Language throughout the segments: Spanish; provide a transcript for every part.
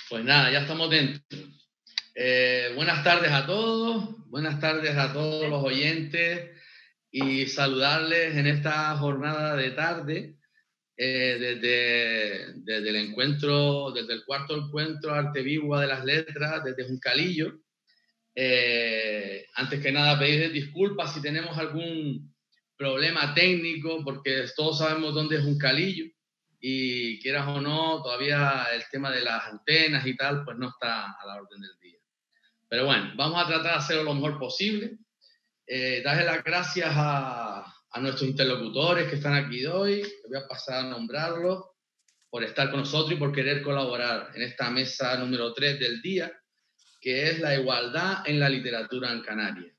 Pues nada, ya estamos dentro. Buenas tardes a todos los oyentes y saludarles en esta jornada de tarde desde el encuentro, desde el cuarto encuentro Arte Viva de las Letras, desde Juncalillo. Antes que nada pedir disculpas si tenemos algún problema técnico, porque todos sabemos dónde es Juncalillo y quieras o no, todavía el tema de las antenas y tal, pues no está a la orden del día. Pero bueno, vamos a tratar de hacerlo lo mejor posible. Darle las gracias a nuestros interlocutores que están aquí hoy, que voy a pasar a nombrarlos, por estar con nosotros y por querer colaborar en esta mesa número 3 del día, que es la igualdad en la literatura en Canarias.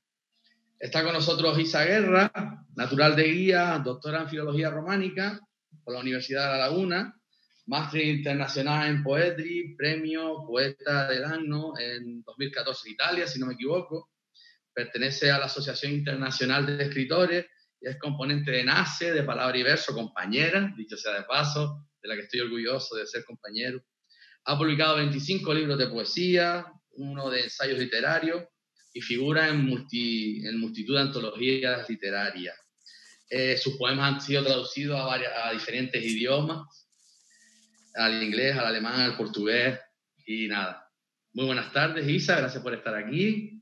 Está con nosotros Isa Guerra, natural de Guía, doctora en Filología Románica por la Universidad de La Laguna, máster internacional en Poetry, premio Poeta del Año en 2014 en Italia, si no me equivoco. Pertenece a la Asociación Internacional de Escritores y es componente de NACE, de Palabra y Verso, compañera, dicho sea de paso, de la que estoy orgulloso de ser compañero. Ha publicado 25 libros de poesía, uno de ensayos literarios y figura en multitud de antologías literarias. Sus poemas han sido traducidos a diferentes idiomas, al inglés, al alemán, al portugués y nada. Muy buenas tardes, Isa, gracias por estar aquí.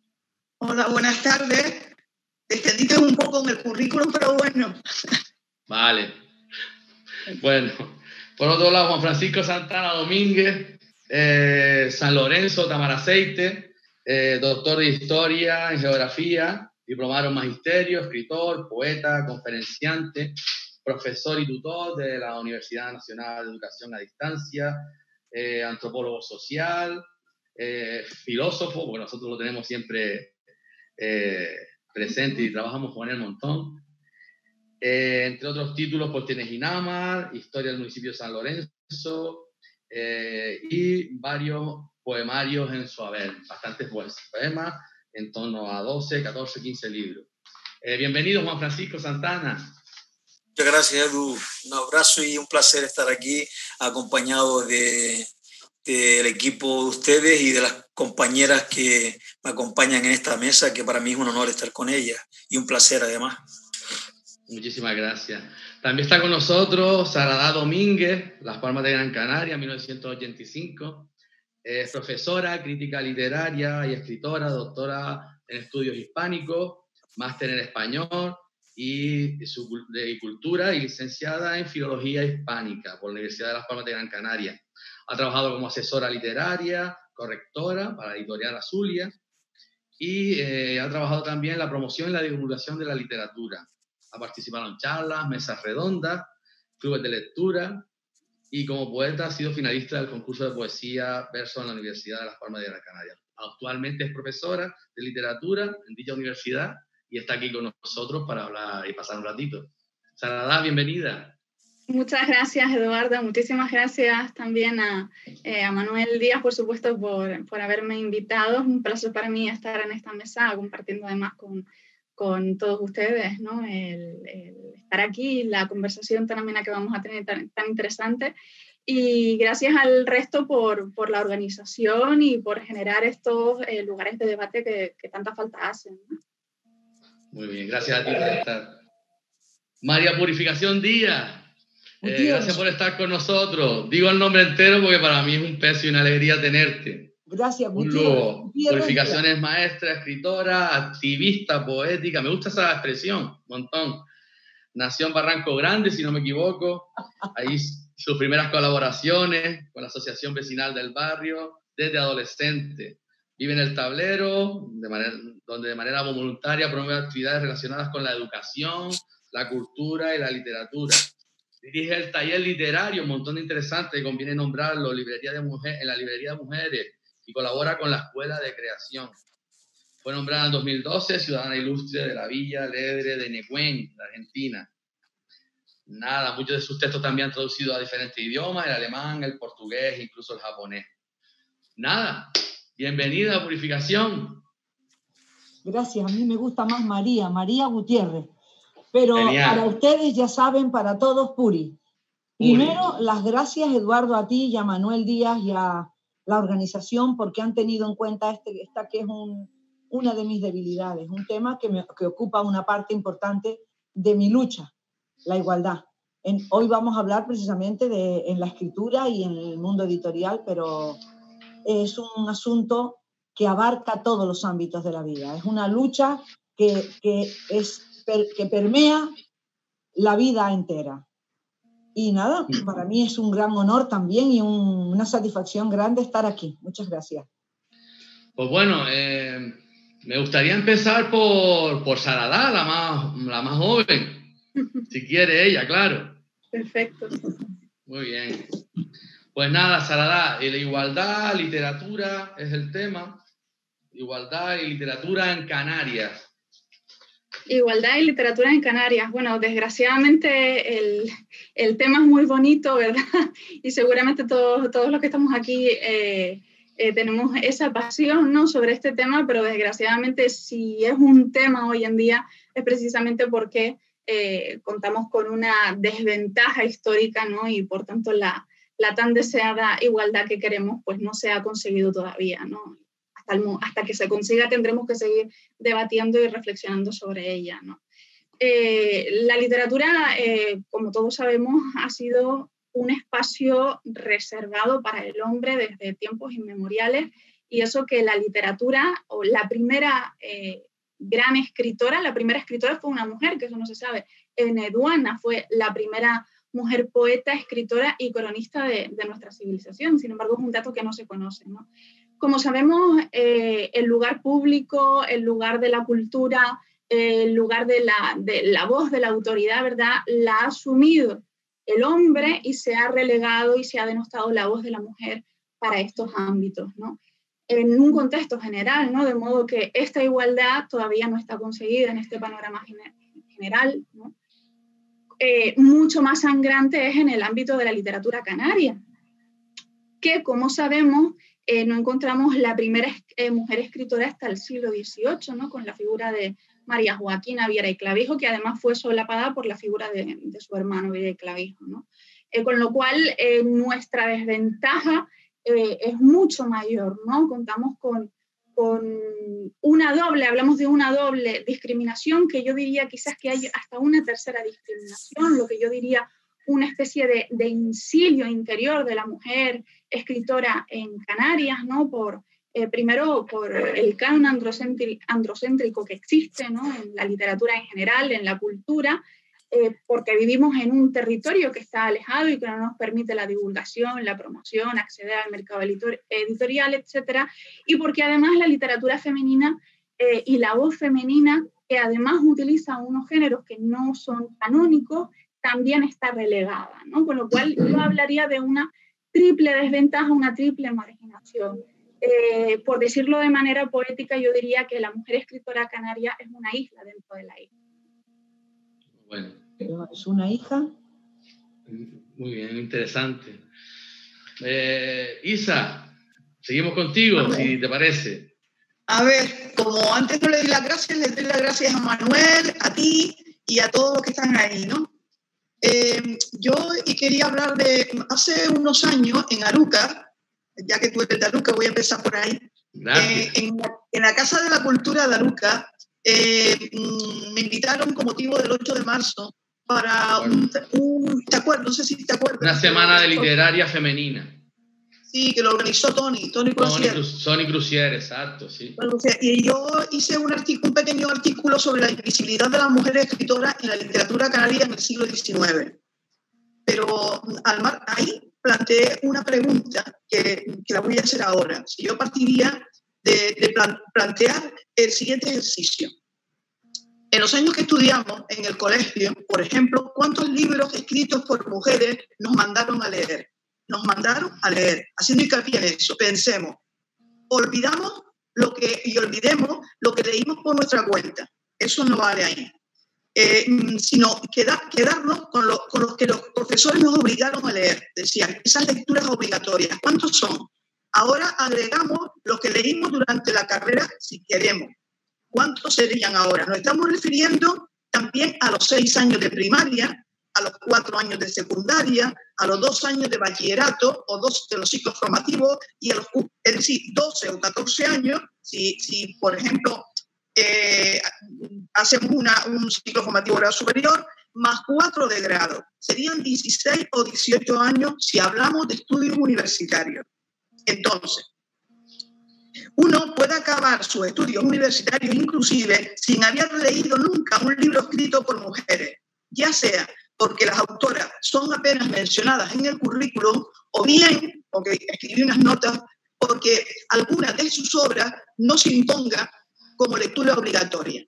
Hola, buenas tardes. Te extendiste un poco en el currículum, pero bueno. Vale. Bueno, por otro lado, Juan Francisco Santana Domínguez, San Lorenzo, Tamaraceite, doctor de Historia en Geografía, diplomado en Magisterio, escritor, poeta, conferenciante, profesor y tutor de la Universidad Nacional de Educación a Distancia, antropólogo social, filósofo, porque nosotros lo tenemos siempre presente y trabajamos con él un montón. Entre otros títulos, pues tienes Inamar, Historia del municipio de San Lorenzo y varios poemarios en su haber, bastantes poemas, en torno a 12, 14, 15 libros. Bienvenido, Juan Francisco Santana. Muchas gracias, Edu. Un abrazo y un placer estar aquí acompañado del equipo de ustedes y de las compañeras que me acompañan en esta mesa, que para mí es un honor estar con ellas y un placer además. Muchísimas gracias. También está con nosotros Saradá Domínguez, Las Palmas de Gran Canaria, 1985. Es profesora, crítica literaria y escritora, doctora en estudios hispánicos, máster en español y de cultura y licenciada en filología hispánica por la Universidad de Las Palmas de Gran Canaria. Ha trabajado como asesora literaria, correctora para la editorial Azulia y ha trabajado también en la promoción y la divulgación de la literatura. Ha participado en charlas, mesas redondas, clubes de lectura y como poeta ha sido finalista del concurso de poesía verso en la Universidad de Las Palmas de Gran Canaria. Actualmente es profesora de literatura en dicha universidad y está aquí con nosotros para hablar y pasar un ratito. Saradá, bienvenida. Muchas gracias, Eduardo. Muchísimas gracias también a Manuel Díaz, por supuesto, por haberme invitado. Es un placer para mí estar en esta mesa, compartiendo además con todos ustedes, ¿no? El estar aquí, la conversación tan amena que vamos a tener, tan interesante. Y gracias al resto por la organización y por generar estos lugares de debate que tanta falta hacen, ¿no? Muy bien, gracias a ti por estar. María Purificación Díaz. Gracias por estar con nosotros. Digo el nombre entero porque para mí es un peso y una alegría tenerte. Gracias, un lujo. Purificación es maestra, escritora, activista, poética. Me gusta esa expresión, un montón. Nació en Barranco Grande, si no me equivoco. Ahí sus primeras colaboraciones con la Asociación Vecinal del Barrio desde adolescente. Vive en El Tablero, donde de manera voluntaria promueve actividades relacionadas con la educación, la cultura y la literatura. Dirige el taller literario, un montón de interesantes, conviene nombrarlo, en la Librería de Mujeres, y colabora con la Escuela de Creación. Fue nombrada en 2012 ciudadana ilustre de la Villa Alegre de Nequén, de Argentina. Nada, muchos de sus textos también han traducido a diferentes idiomas, el alemán, el portugués, incluso el japonés. Nada, bienvenida a Purificación. Gracias, a mí me gusta más María Gutiérrez. Pero genial. Para ustedes, ya saben, para todos, Puri. Primero, las gracias, Eduardo, a ti y a Manuel Díaz y a la organización, porque han tenido en cuenta esta que es una de mis debilidades, un tema que ocupa una parte importante de mi lucha, la igualdad. Hoy vamos a hablar precisamente en la escritura y en el mundo editorial, pero es un asunto que abarca todos los ámbitos de la vida. Es una lucha que permea la vida entera. Y nada, para mí es un gran honor también y una satisfacción grande estar aquí. Muchas gracias. Pues bueno, me gustaría empezar por Saradá, la más joven, si quiere ella, claro. Perfecto. Muy bien. Pues nada, Saradá, la igualdad, literatura es el tema. Igualdad y literatura en Canarias. Igualdad y literatura en Canarias. Bueno, desgraciadamente el tema es muy bonito, ¿verdad? Y seguramente todos los que estamos aquí tenemos esa pasión, ¿no?, sobre este tema, pero desgraciadamente si es un tema hoy en día es precisamente porque contamos con una desventaja histórica, ¿no? Y por tanto la tan deseada igualdad que queremos pues no se ha conseguido todavía, ¿no? Hasta que se consiga tendremos que seguir debatiendo y reflexionando sobre ella, ¿no? La literatura, como todos sabemos, ha sido un espacio reservado para el hombre desde tiempos inmemoriales, y eso que la literatura, o la primera gran escritora, la primera escritora fue una mujer, que eso no se sabe. Eneduana fue la primera mujer poeta, escritora y cronista de nuestra civilización. Sin embargo, es un dato que no se conoce, ¿no? Como sabemos, el lugar público, el lugar de la cultura, el lugar de la voz de la autoridad, ¿verdad?, la ha asumido el hombre y se ha relegado y se ha denostado la voz de la mujer para estos ámbitos, ¿no? En un contexto general, ¿no? De modo que esta igualdad todavía no está conseguida en este panorama general, ¿no? Mucho más sangrante es en el ámbito de la literatura canaria, que, como sabemos, no encontramos la primera mujer escritora hasta el siglo XVIII, ¿no?, con la figura de María Joaquina Viera y Clavijo, que además fue solapada por la figura de su hermano Viera y Clavijo, ¿no? Con lo cual, nuestra desventaja es mucho mayor, ¿no? Contamos con hablamos de una doble discriminación, que yo diría quizás que hay hasta una tercera discriminación, lo que yo diría una especie de insilio interior de la mujer escritora en Canarias, ¿no? Primero por el canon androcéntrico que existe, ¿no?, en la literatura en general, en la cultura, porque vivimos en un territorio que está alejado y que no nos permite la divulgación, la promoción, acceder al mercado editorial, etc. Y porque además la literatura femenina y la voz femenina, que además utiliza unos géneros que no son canónicos, también está relegada, ¿no? Con lo cual yo hablaría de una triple desventaja, una triple marginación. Por decirlo de manera poética, yo diría que la mujer escritora canaria es una isla dentro de la isla. Bueno. ¿Es una hija? Muy bien, interesante. Isa, seguimos contigo, si te parece. A ver, como antes no le di las gracias, le doy las gracias a Manuel, a ti y a todos los que están ahí, ¿no? Yo quería hablar de hace unos años en Aruca, ya que tú eres de Aruca, voy a empezar por ahí. En la Casa de la Cultura de Aruca me invitaron con motivo del 8 de marzo para ¿te acuerdas? No sé si te acuerdas. Una semana de literaria femenina. Sí, que lo organizó Tony Crucier, exacto, sí. Y yo hice un pequeño artículo sobre la invisibilidad de las mujeres escritoras en la literatura canaria en el siglo XIX. Pero ahí planteé una pregunta que la voy a hacer ahora. Si yo partiría de plantear el siguiente ejercicio. En los años que estudiamos en el colegio, por ejemplo, ¿cuántos libros escritos por mujeres nos mandaron a leer? Nos mandaron a leer. Haciendo hincapié en eso, pensemos, olvidemos y olvidemos lo que leímos por nuestra cuenta. Eso no vale ahí. Sino quedarnos con los que los profesores nos obligaron a leer. Decían, esas lecturas obligatorias, ¿cuántos son? Ahora agregamos los que leímos durante la carrera, si queremos. ¿Cuántos serían ahora? Nos estamos refiriendo también a los 6 años de primaria, a los 4 años de secundaria, a los 2 años de bachillerato o 2 de los ciclos formativos y a los, es decir, 12 o 14 años, si por ejemplo, hacemos un ciclo formativo grado superior, más 4 de grado. Serían 16 o 18 años si hablamos de estudios universitarios. Entonces, uno puede acabar sus estudios universitarios inclusive sin haber leído nunca un libro escrito por mujeres, ya sea porque las autoras son apenas mencionadas en el currículum o bien porque escribí unas notas porque alguna de sus obras no se imponga como lectura obligatoria.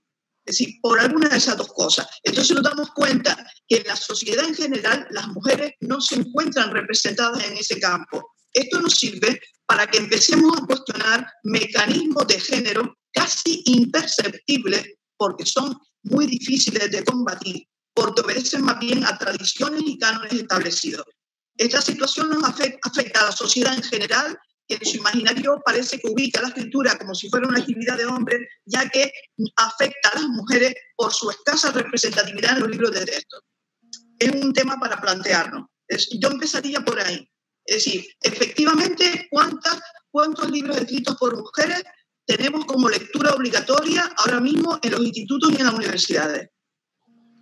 Es decir, por alguna de esas dos cosas. Entonces nos damos cuenta que en la sociedad en general las mujeres no se encuentran representadas en ese campo. Esto nos sirve para que empecemos a cuestionar mecanismos de género casi imperceptibles porque son muy difíciles de combatir, porque obedecen más bien a tradiciones y cánones establecidos. Esta situación nos afecta a la sociedad en general, que en su imaginario parece que ubica la escritura como si fuera una actividad de hombres, ya que afecta a las mujeres por su escasa representatividad en los libros de texto. Es un tema para plantearnos. Yo empezaría por ahí. Es decir, efectivamente, ¿cuántos libros escritos por mujeres tenemos como lectura obligatoria ahora mismo en los institutos y en las universidades?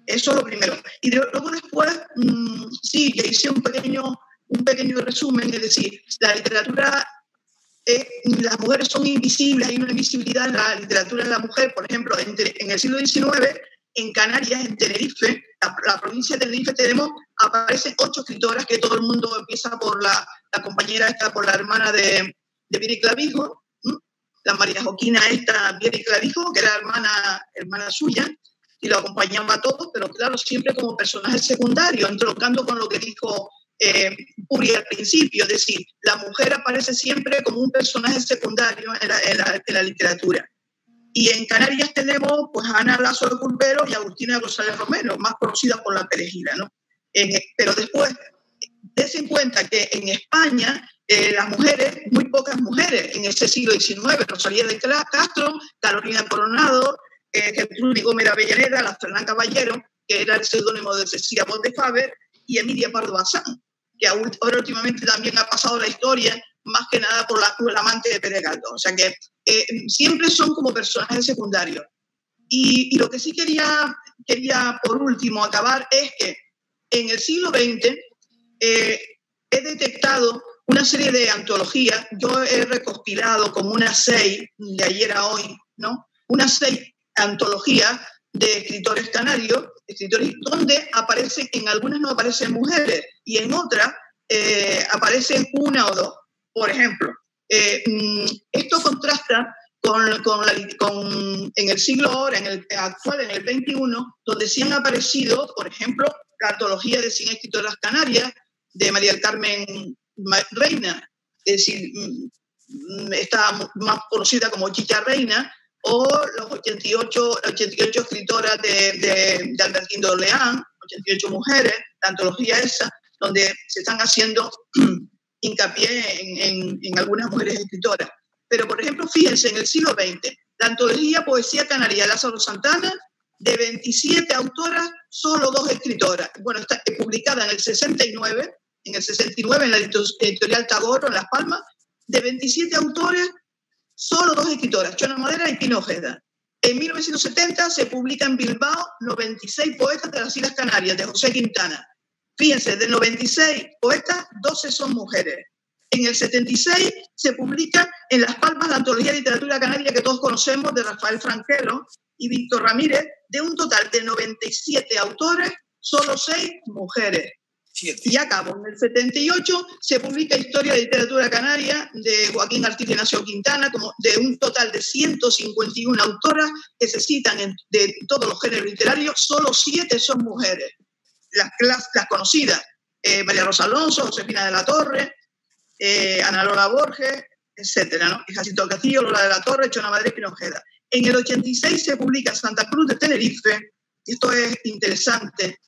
Eso es lo primero. Y luego después, sí, que hice un pequeño resumen, es decir, la literatura, las mujeres son invisibles, hay una invisibilidad en la literatura de la mujer, por ejemplo, en el siglo XIX, en Canarias, en Tenerife, la provincia de Tenerife, aparecen 8 escritoras, que todo el mundo empieza por la compañera esta, por la hermana de Vieri Clavijo, la María Joaquina esta, Vieri Clavijo, que era hermana suya, y lo acompañaba a todos, pero claro, siempre como personaje secundario, entroncando con lo que dijo Puri al principio, es decir, la mujer aparece siempre como un personaje secundario en la literatura. Y en Canarias tenemos pues, a Ana Lasso de Culpero y a Agustina González Romero, más conocida por La Perejila, ¿no? Pero después, dense en cuenta que en España las mujeres, muy pocas mujeres en ese siglo XIX, Rosalía de Castro, Carolina Coronado, Gertrudis Gómez Avellaneda, la Fernán Caballero, que era el seudónimo de Cecilia Pons de Faber, y Emilia Pardo Bazán, que ahora últimamente también ha pasado la historia, más que nada por la amante de Pérez Galdós. O sea que siempre son como personajes secundarios. Y lo que sí quería por último acabar es que en el siglo XX he detectado una serie de antologías. Yo he recopilado como unas 6, de ayer a hoy, ¿no? Unas 6 antologías de escritores canarios, donde aparecen, en algunas no aparecen mujeres y en otras aparecen 1 o 2. Por ejemplo, esto contrasta en el siglo ahora, actual, en el XXI, donde sí han aparecido, por ejemplo, la antología de 100 escritoras canarias de María del Carmen Reina, es decir, está más conocida como Chicha Reina, o los 88 escritoras de Albertino Orleán, 88 mujeres, la antología esa, donde se están haciendo hincapié en algunas mujeres escritoras. Pero, por ejemplo, fíjense, en el siglo XX, la antología Poesía Canaria de Lázaro Santana, de 27 autoras, solo 2 escritoras. Bueno, está publicada en el 69 en la editorial Tagoro, en Las Palmas, de 27 autores, solo 2 escritoras, Chona Madera y Pino Ojeda. En 1970 se publica en Bilbao 96 poetas de las Islas Canarias, de José Quintana. Fíjense, de 96 poetas, 12 son mujeres. En el 76 se publica en Las Palmas la antología de literatura canaria que todos conocemos, de Rafael Franquero y Víctor Ramírez, de un total de 97 autores, solo 6 mujeres. Y acabo, en el 78 se publica Historia de Literatura Canaria de Joaquín Artiz Ignacio Quintana, como de un total de 151 autoras que se citan de todos los géneros literarios, solo 7 son mujeres. Las conocidas, María Rosa Alonso, Josefina de la Torre, Ana Lola Borges, etcétera, ¿no? Jacinto Castillo, Lola de la Torre, Chona Madrid y Pino Ojeda. En el 86 se publica Santa Cruz de Tenerife, esto es interesante,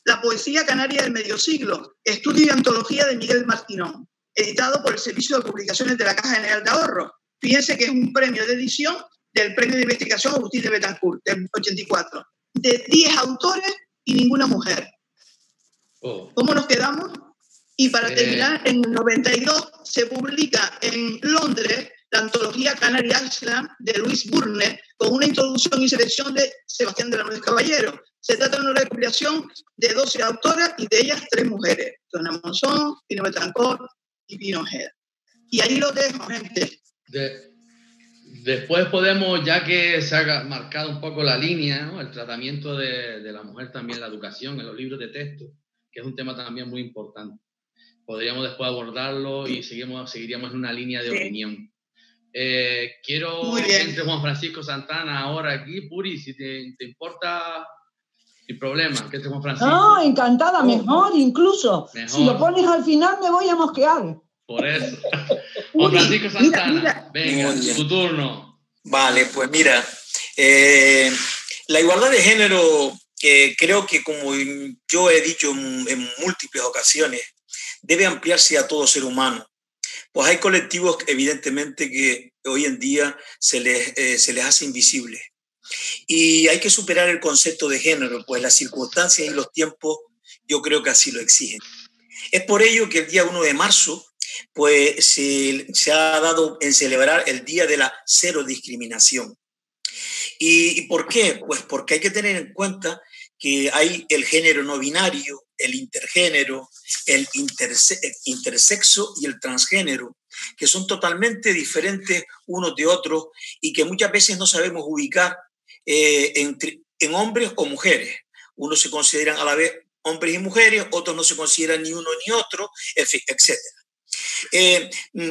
La Poesía Canaria del Medio Siglo, estudio y antología de Miguel Martinón, editado por el Servicio de Publicaciones de la Caja General de Ahorros. Fíjense que es un premio de edición del Premio de Investigación Agustín de Betancourt, del 84, de 10 autores y ninguna mujer. ¿Cómo nos quedamos? Y para terminar, en el 92 se publica en Londres la antología Canary Island de Louise Burnett, con una introducción y selección de Sebastián de la Nuez Caballero. Se trata de una recopilación de 12 autoras y de ellas 3 mujeres, Johanna Monzón, Pino Betancourt y Pino Ojeda. Y ahí lo dejo, gente. Después podemos, ya que se ha marcado un poco la línea, ¿no? El tratamiento de la mujer, también la educación en los libros de texto, que es un tema también muy importante. Podríamos después abordarlo y seguiríamos en una línea de opinión. Quiero que entre Juan Francisco Santana ahora aquí. Puri, si te importa, sin problema, que entre Juan Francisco. No, encantada, mejor incluso. Mejor. Si lo pones al final me voy a mosquear. Por eso. Juan Francisco Santana, venga, tu turno. Vale, pues mira, la igualdad de género, creo que como yo he dicho en múltiples ocasiones, debe ampliarse a todo ser humano. Pues hay colectivos evidentemente que hoy en día se les hace invisibles. Y hay que superar el concepto de género, pues las circunstancias y los tiempos yo creo que así lo exigen. Es por ello que el día 1 de marzo pues, se ha dado en celebrar el Día de la Cero Discriminación. ¿Y por qué? Pues porque hay que tener en cuenta que hay el género no binario, el intergénero, el intersexo y el transgénero, que son totalmente diferentes unos de otros y que muchas veces no sabemos ubicar en hombres o mujeres. Unos se consideran a la vez hombres y mujeres, otros no se consideran ni uno ni otro, en fin, etc.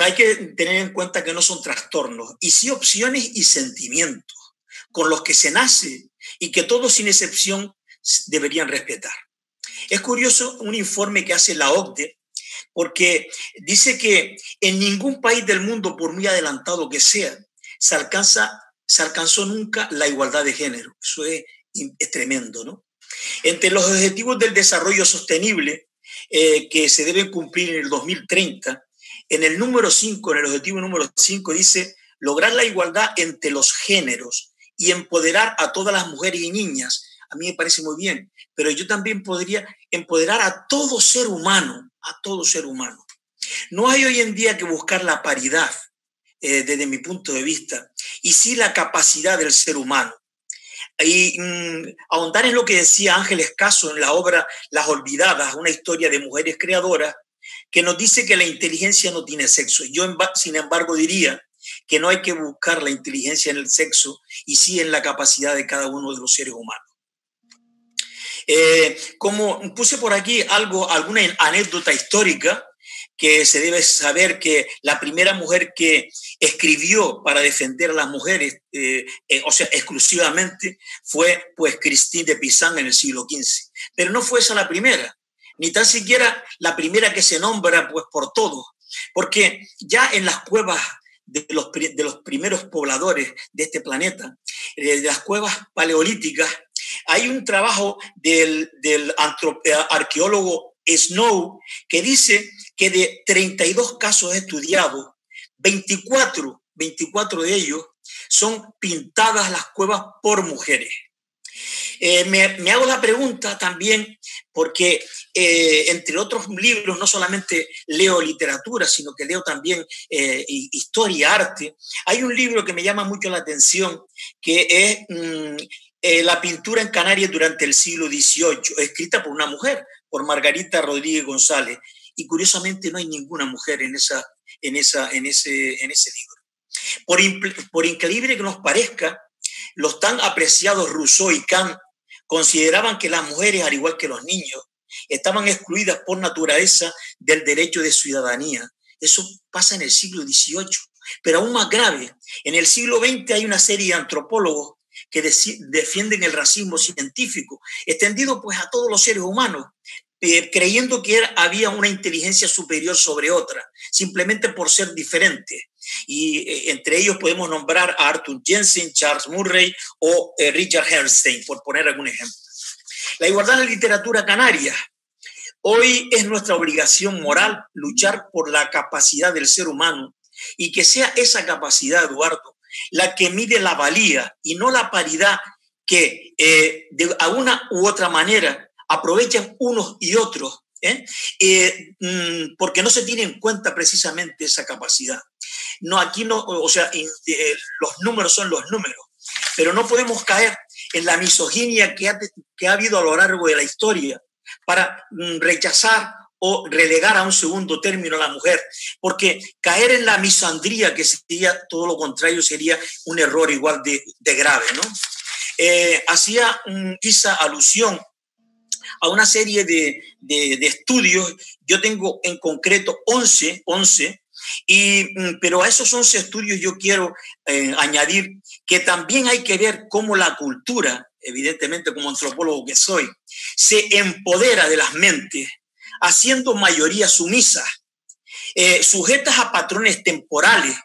Hay que tener en cuenta que no son trastornos, y sí opciones y sentimientos con los que se nace y que todos sin excepción deberían respetar. Es curioso un informe que hace la OCDE, porque dice que en ningún país del mundo, por muy adelantado que sea, se alcanzó nunca la igualdad de género. Eso es tremendo, ¿no? Entre los objetivos del desarrollo sostenible que se deben cumplir en el 2030, en el número 5, en el objetivo número 5, dice lograr la igualdad entre los géneros y empoderar a todas las mujeres y niñas. A mí me parece muy bien, pero yo también podría empoderar a todo ser humano, a todo ser humano. No hay hoy en día que buscar la paridad, desde mi punto de vista, y sí la capacidad del ser humano. Y ahondar en lo que decía Ángeles Caso en la obra Las Olvidadas, una historia de mujeres creadoras, que nos dice que la inteligencia no tiene sexo. Yo, sin embargo, diría que no hay que buscar la inteligencia en el sexo, y sí en la capacidad de cada uno de los seres humanos. Como puse por aquí alguna anécdota histórica, que se debe saber que la primera mujer que escribió para defender a las mujeres, o sea, exclusivamente, fue pues Christine de Pizan en el siglo XV. Pero no fue esa la primera, ni tan siquiera la primera que se nombra pues por todos, porque ya en las cuevas de los primeros pobladores de este planeta, de las cuevas paleolíticas, hay un trabajo del arqueólogo Snow que dice que de 32 casos estudiados, 24 de ellos son pintadas las cuevas por mujeres. Me hago la pregunta también porque entre otros libros no solamente leo literatura, sino que leo también historia, arte. Hay un libro que me llama mucho la atención que es La pintura en Canarias durante el siglo XVIII, escrita por una mujer, por Margarita Rodríguez González, y curiosamente no hay ninguna mujer en ese libro. Por increíble que nos parezca, los tan apreciados Rousseau y Kant consideraban que las mujeres, al igual que los niños, estaban excluidas por naturaleza del derecho de ciudadanía. Eso pasa en el siglo XVIII, pero aún más grave, en el siglo XX hay una serie de antropólogos que defienden el racismo científico, extendido pues a todos los seres humanos, creyendo que había una inteligencia superior sobre otra, simplemente por ser diferentes. Y entre ellos podemos nombrar a Arthur Jensen, Charles Murray o Richard Herrnstein, por poner algún ejemplo. La igualdad en la literatura canaria. Hoy es nuestra obligación moral luchar por la capacidad del ser humano, y que sea esa capacidad, Eduardo, la que mide la valía y no la paridad que de alguna u otra manera aprovechan unos y otros, porque no se tiene en cuenta precisamente esa capacidad. No, aquí no, o sea, los números son los números, pero no podemos caer en la misoginia que ha habido a lo largo de la historia para rechazar o relegar a un segundo término a la mujer, porque caer en la misandría, que sería todo lo contrario, sería un error igual de grave, ¿no? Hacía Isa alusión a una serie de estudios. Yo tengo en concreto 11, pero a esos 11 estudios yo quiero añadir que también hay que ver cómo la cultura, evidentemente como antropólogo que soy, se empodera de las mentes, haciendo mayoría sumisas, sujetas a patrones temporales,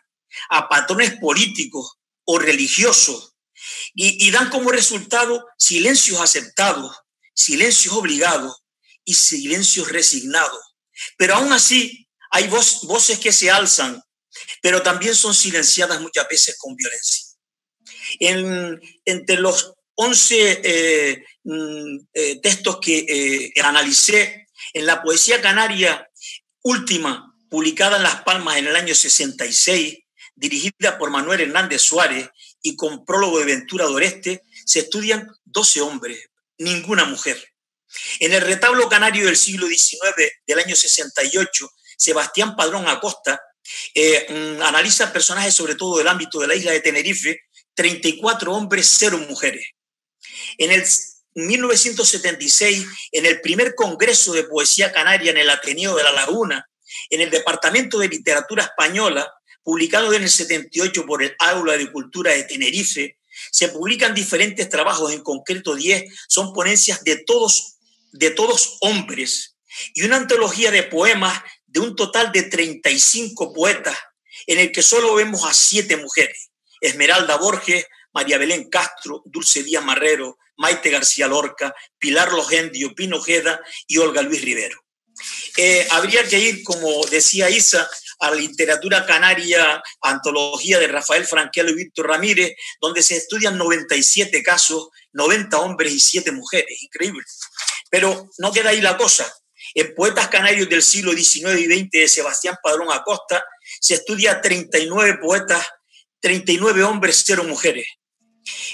a patrones políticos o religiosos, y dan como resultado silencios aceptados, silencios obligados y silencios resignados. Pero aún así hay voces que se alzan, pero también son silenciadas muchas veces con violencia. Entre los 11 textos que analicé, en la poesía canaria última, publicada en Las Palmas en el año 66, dirigida por Manuel Hernández Suárez y con prólogo de Ventura Doreste, se estudian 12 hombres, ninguna mujer. En el retablo canario del siglo XIX, del año 68, Sebastián Padrón Acosta analiza personajes sobre todo del ámbito de la isla de Tenerife, 34 hombres, 0 mujeres. En el 1976, en el primer Congreso de Poesía Canaria en el Ateneo de La Laguna, en el Departamento de Literatura Española, publicado en el 78 por el Aula de Cultura de Tenerife, se publican diferentes trabajos, en concreto 10, son ponencias de todos hombres, y una antología de poemas de un total de 35 poetas, en el que solo vemos a 7 mujeres: Esmeralda Borges, María Belén Castro, Dulce Díaz Marrero, Maite García Lorca, Pilar Logendio, Pino Ojeda y Olga Luis Rivero. Habría que ir, como decía Isa, a la literatura canaria, antología de Rafael Franquelo y Víctor Ramírez, donde se estudian 97 casos, 90 hombres y 7 mujeres. Increíble. Pero no queda ahí la cosa. En Poetas Canarios del siglo XIX y XX de Sebastián Padrón Acosta se estudia 39 poetas, 39 hombres, 0 mujeres.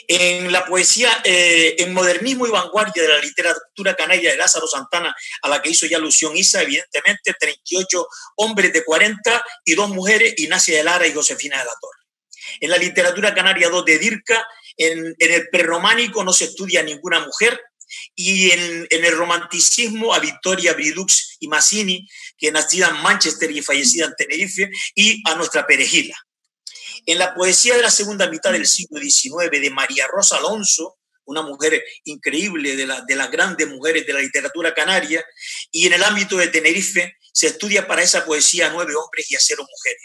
En la poesía, en modernismo y vanguardia de la literatura canaria de Lázaro Santana, a la que hizo ya alusión Isa, evidentemente 38 hombres de 40 y 2 mujeres, Ignacia de Lara y Josefina de la Torre. En la literatura canaria 2 de Dirca, en el prerrománico no se estudia ninguna mujer, y en el romanticismo a Victoria Bridux y Mazzini, que nacida en Manchester y fallecida en Tenerife, y a nuestra Perejila. En la poesía de la segunda mitad del siglo XIX de María Rosa Alonso, una mujer increíble, de las grandes mujeres de la literatura canaria, y en el ámbito de Tenerife se estudia para esa poesía a 9 hombres y a 0 mujeres.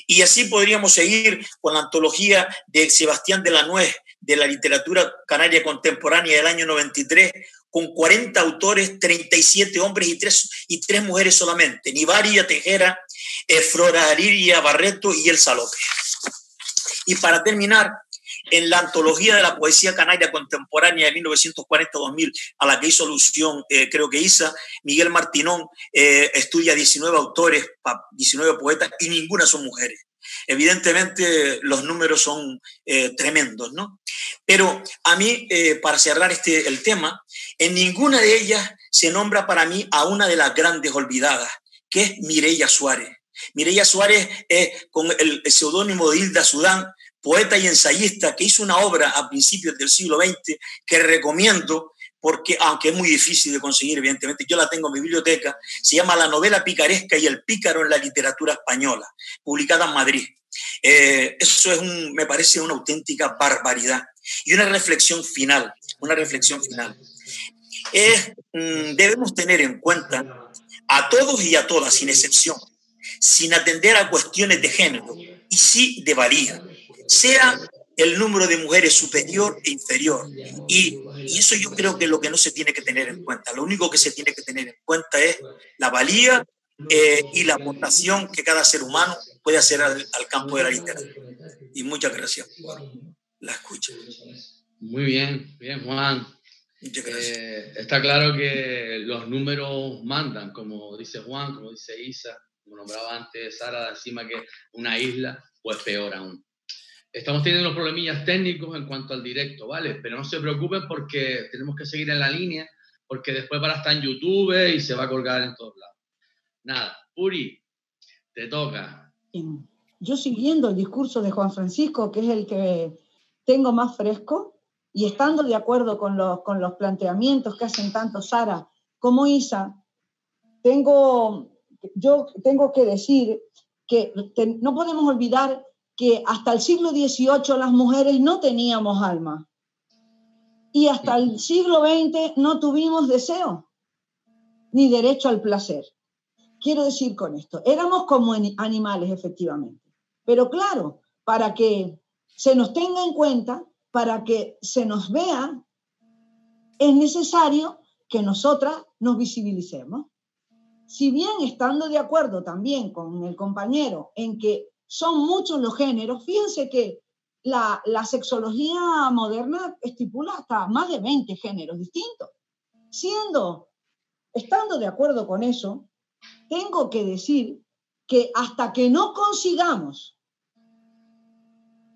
Y así podríamos seguir con la antología de Sebastián de la Nuez de la literatura canaria contemporánea del año 93, con 40 autores, 37 hombres y 3 mujeres solamente: Nivaria Tejera, Flora Ariria Barreto y Elsa López. Y para terminar, en la antología de la poesía canaria contemporánea de 1940-2000, a la que hizo alusión, creo que Isa, Miguel Martinón estudia 19 autores, 19 poetas, y ninguna son mujeres. Evidentemente los números son tremendos, ¿no? Pero a mí, para cerrar el tema, en ninguna de ellas se nombra para mí a una de las grandes olvidadas, que es Mireia Suárez. Mireia Suárez es con el seudónimo de Hilda Sudán, poeta y ensayista, que hizo una obra a principios del siglo XX que recomiendo, porque, aunque es muy difícil de conseguir, evidentemente, yo la tengo en mi biblioteca. Se llama La novela picaresca y el pícaro en la literatura española, publicada en Madrid. Eso me parece una auténtica barbaridad. Y una reflexión final. Debemos tener en cuenta a todos y a todas, sin excepción, sin atender a cuestiones de género y sí de valía, sea el número de mujeres superior e inferior. Y eso yo creo que es lo que no se tiene que tener en cuenta. Lo único que se tiene que tener en cuenta es la valía y la aportación que cada ser humano puede hacer al campo de la literatura. Y muchas gracias por la escucha. Muy bien, Juan. Muchas gracias. Está claro que los números mandan, como dice Juan, como dice Isa, como nombraba antes Sara, encima que una isla, pues peor aún. Estamos teniendo unos problemillas técnicos en cuanto al directo, ¿vale? Pero no se preocupen porque tenemos que seguir en la línea, porque después van a estar en YouTube y se va a colgar en todos lados. Nada, Uri, te toca. Yo siguiendo el discurso de Juan Francisco, que es el que tengo más fresco, y estando de acuerdo con los planteamientos que hacen tanto Sara como Isa, yo tengo que decir que no podemos olvidar que hasta el siglo XVIII las mujeres no teníamos alma. Y hasta el siglo XX no tuvimos deseo ni derecho al placer. Quiero decir con esto, éramos como animales, efectivamente. Pero claro, para que se nos tenga en cuenta, para que se nos vea, es necesario que nosotras nos visibilicemos. Si bien estando de acuerdo también con el compañero en que son muchos los géneros, fíjense que la sexología moderna estipula hasta más de 20 géneros distintos. Estando de acuerdo con eso, tengo que decir que hasta que no consigamos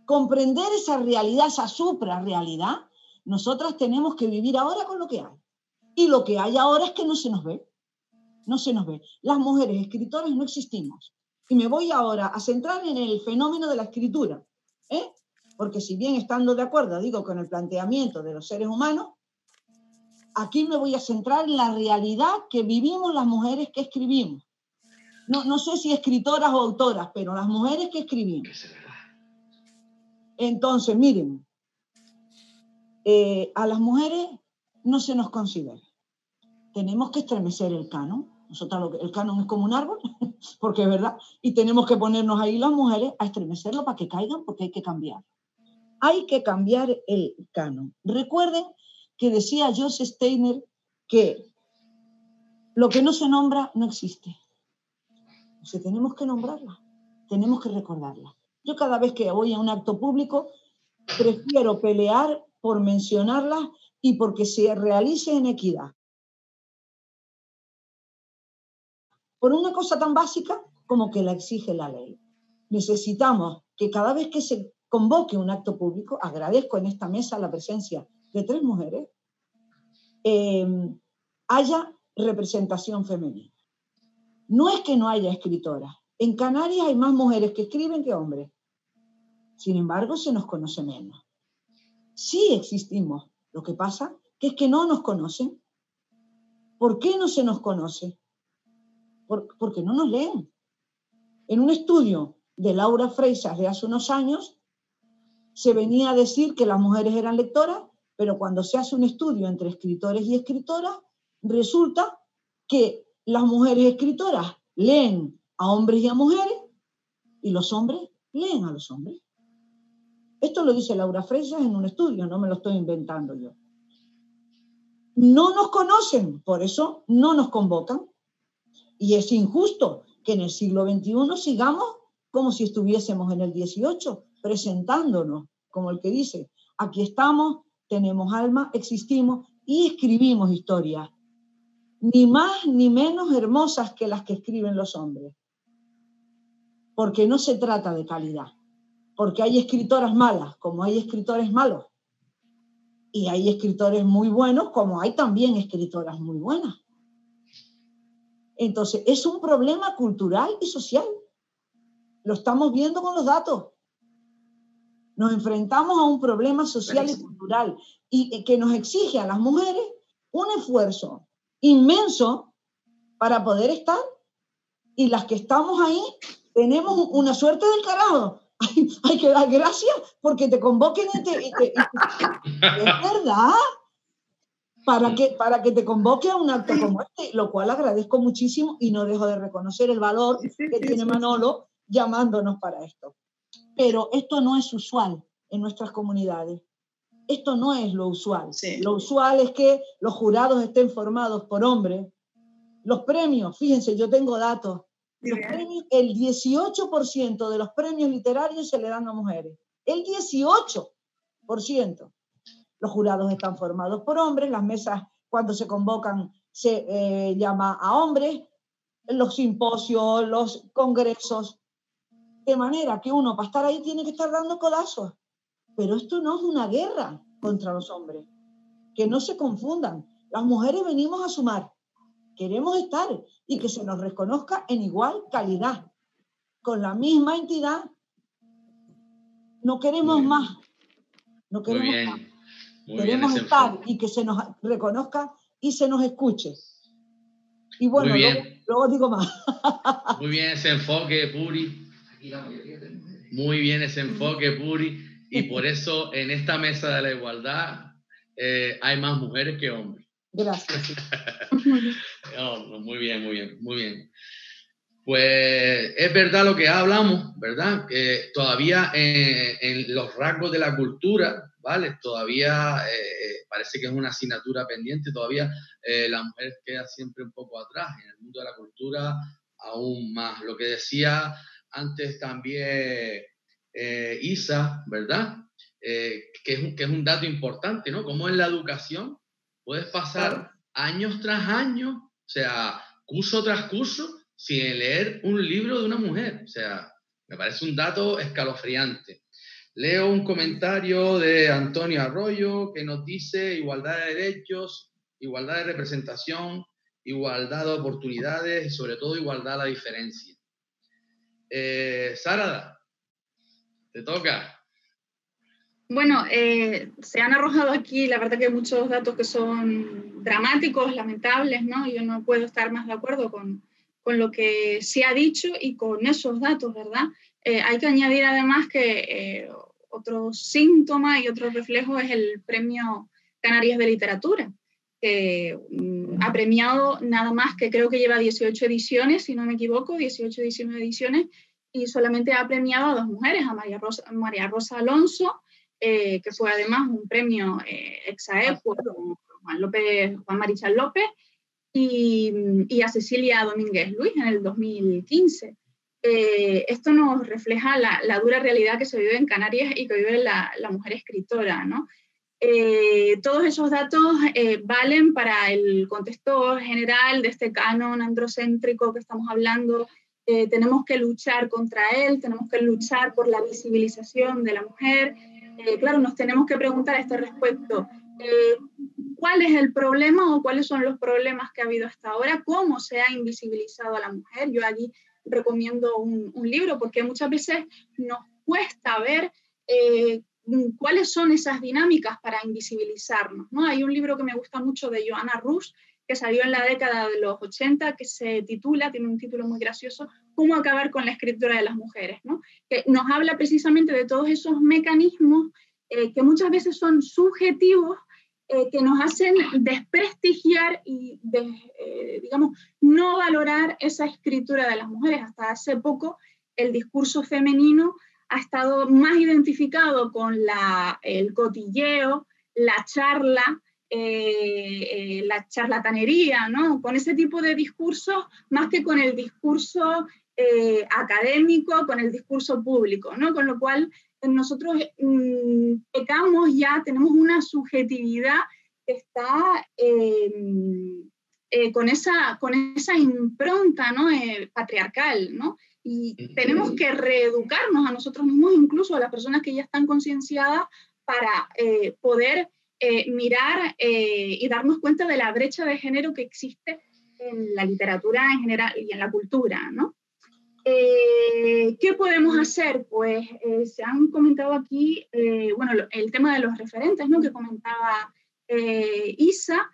comprender esa realidad, esa suprarrealidad, nosotras tenemos que vivir ahora con lo que hay. Y lo que hay ahora es que no se nos ve. No se nos ve. Las mujeres escritoras no existimos. Y me voy ahora a centrar en el fenómeno de la escritura. Porque si bien estando de acuerdo, digo, con el planteamiento de los seres humanos, aquí me voy a centrar en la realidad que vivimos las mujeres que escribimos. No sé si escritoras o autoras, pero las mujeres que escribimos. Entonces, miren, a las mujeres no se nos considera. Tenemos que estremecer el canon. Nosotros el canon es como un árbol, porque es verdad, y tenemos que ponernos ahí las mujeres a estremecerlo para que caigan, porque hay que cambiar. Hay que cambiar el canon. Recuerden que decía Joseph Steiner que lo que no se nombra no existe. O sea, tenemos que nombrarla, tenemos que recordarla. Yo cada vez que voy a un acto público prefiero pelear por mencionarla y porque se realice en equidad. Por una cosa tan básica como que la exige la ley. Necesitamos que cada vez que se convoque un acto público, agradezco en esta mesa la presencia de 3 mujeres, haya representación femenina. No es que no haya escritoras. En Canarias hay más mujeres que escriben que hombres. Sin embargo, se nos conoce menos. Sí existimos. Lo que pasa es que no nos conocen. ¿Por qué no se nos conoce? Porque no nos leen. En un estudio de Laura Freisas de hace unos años, se venía a decir que las mujeres eran lectoras, pero cuando se hace un estudio entre escritores y escritoras, resulta que las mujeres escritoras leen a hombres y a mujeres y los hombres leen a los hombres. Esto lo dice Laura Freisas en un estudio, no me lo estoy inventando yo. No nos conocen, por eso no nos convocan. Y es injusto que en el siglo XXI sigamos como si estuviésemos en el XVIII, presentándonos como el que dice, aquí estamos, tenemos alma, existimos y escribimos historias, ni más ni menos hermosas que las que escriben los hombres. Porque no se trata de calidad, porque hay escritoras malas como hay escritores malos, y hay escritores muy buenos como hay también escritoras muy buenas. Entonces, es un problema cultural y social. Lo estamos viendo con los datos. Nos enfrentamos a un problema social y cultural y que nos exige a las mujeres un esfuerzo inmenso para poder estar, y las que estamos ahí tenemos una suerte del carajo. Hay que dar gracias porque te convoquen es verdad. Para que te convoque a un acto como este, lo cual agradezco muchísimo y no dejo de reconocer el valor que tiene Manolo llamándonos para esto. Pero esto no es usual en nuestras comunidades. Esto no es lo usual. Sí. Lo usual es que los jurados estén formados por hombres. Los premios, fíjense, yo tengo datos. Los premios, el 18% de los premios literarios se le dan a mujeres. El 18%. los jurados están formados por hombres, las mesas cuando se convocan se llama a hombres, los simposios, los congresos, de manera que uno para estar ahí tiene que estar dando codazos. Pero esto no es una guerra contra los hombres, que no se confundan. Las mujeres venimos a sumar, queremos estar y que se nos reconozca en igual calidad, con la misma entidad. No queremos más, no queremos más. Queremos estar y que se nos reconozca y se nos escuche. Y bueno, luego digo más. Muy bien ese enfoque, Puri. Muy bien ese enfoque, Puri. Y por eso en esta mesa de la igualdad hay más mujeres que hombres. Gracias. No, muy bien, muy bien, muy bien. Pues es verdad lo que hablamos, ¿verdad? Que todavía en los rasgos de la cultura, ¿vale? Todavía parece que es una asignatura pendiente, todavía la mujer queda siempre un poco atrás, en el mundo de la cultura aún más. Lo que decía antes también Isa, ¿verdad? Que es un dato importante, ¿no? Como en la educación puedes pasar años tras años, o sea, curso tras curso, sin leer un libro de una mujer. O sea, me parece un dato escalofriante. Leo un comentario de Antonio Arroyo que nos dice igualdad de derechos, igualdad de representación, igualdad de oportunidades y sobre todo igualdad a la diferencia. Sárada, te toca. Bueno, se han arrojado aquí, la verdad que muchos datos que son dramáticos, lamentables, ¿no? Yo no puedo estar más de acuerdo con lo que se ha dicho y con esos datos, ¿verdad? Hay que añadir además que otro síntoma y otro reflejo es el Premio Canarias de Literatura, que ha premiado nada más, que creo que lleva 18 ediciones, si no me equivoco, 18, 19 ediciones, y solamente ha premiado a 2 mujeres, a María Rosa Alonso, que fue además un premio ex aequo con Juan Marichal López, y a Cecilia Domínguez Luis en el 2015. Esto nos refleja la dura realidad que se vive en Canarias y que vive la mujer escritora, ¿no? Todos esos datos valen para el contexto general de este canon androcéntrico que estamos hablando. Tenemos que luchar contra él, tenemos que luchar por la visibilización de la mujer. Claro, nos tenemos que preguntar a este respecto, ¿cuál es el problema o cuáles son los problemas que ha habido hasta ahora? ¿Cómo se ha invisibilizado a la mujer? Yo aquí recomiendo un libro porque muchas veces nos cuesta ver cuáles son esas dinámicas para invisibilizarnos, ¿no? Hay un libro que me gusta mucho de Joanna Rush, que salió en la década de los 80, que se titula, tiene un título muy gracioso, ¿Cómo acabar con la escritura de las mujeres?, ¿no? Que nos habla precisamente de todos esos mecanismos que muchas veces son subjetivos, que nos hacen desprestigiar y, digamos, no valorar esa escritura de las mujeres. Hasta hace poco el discurso femenino ha estado más identificado con el cotilleo, la charla, la charlatanería, ¿no? Con ese tipo de discursos, más que con el discurso académico, con el discurso público, ¿no? Con lo cual nosotros pecamos ya, tenemos una subjetividad que está con esa impronta, ¿no? Patriarcal, ¿no? Y tenemos que reeducarnos a nosotros mismos, incluso a las personas que ya están concienciadas, para poder mirar y darnos cuenta de la brecha de género que existe en la literatura en general y en la cultura, ¿no? ¿Qué podemos hacer? Pues se han comentado aquí, bueno, el tema de los referentes, ¿no? Que comentaba Isa.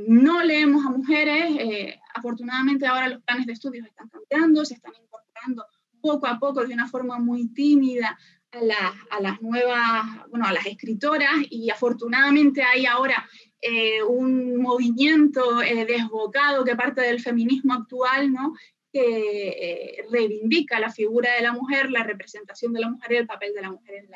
No leemos a mujeres, afortunadamente ahora los planes de estudios están cambiando, se están incorporando poco a poco de una forma muy tímida a las nuevas, bueno, a las escritoras, y afortunadamente hay ahora un movimiento desbocado que parte del feminismo actual, ¿no? Que reivindica la figura de la mujer, la representación de la mujer y el papel de la mujer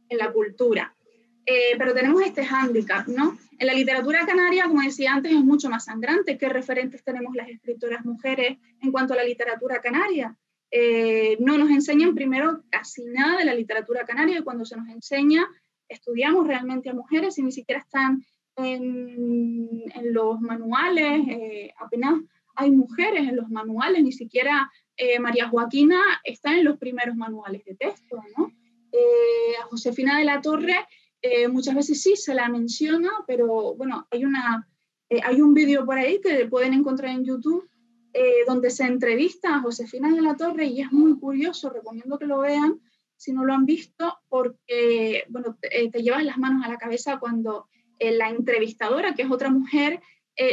en la cultura. Pero tenemos este hándicap, ¿no? En la literatura canaria, como decía antes, es mucho más sangrante. ¿Qué referentes tenemos las escritoras mujeres en cuanto a la literatura canaria? No nos enseñan primero casi nada de la literatura canaria, y cuando se nos enseña estudiamos realmente a mujeres y ni siquiera están en los manuales, apenas hay mujeres en los manuales, ni siquiera María Joaquina está en los primeros manuales de texto, ¿no? A Josefina de la Torre muchas veces sí se la menciona, pero bueno, hay un vídeo por ahí que pueden encontrar en YouTube donde se entrevista a Josefina de la Torre y es muy curioso, recomiendo que lo vean si no lo han visto, porque bueno, te llevas las manos a la cabeza cuando la entrevistadora, que es otra mujer,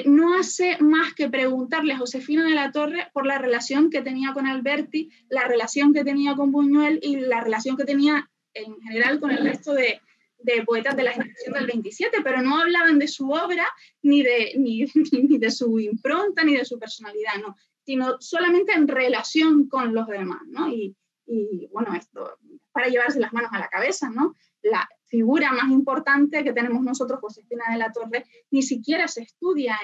no hace más que preguntarle a Josefina de la Torre por la relación que tenía con Alberti, la relación que tenía con Buñuel y la relación que tenía en general con el resto de poetas de la generación del 27, pero no hablaban de su obra, ni de su impronta, ni de su personalidad, no, sino solamente en relación con los demás, ¿no? Y bueno, esto para llevarse las manos a la cabeza, ¿no? La figura más importante que tenemos nosotros, Josefina de la Torre, ni siquiera se estudia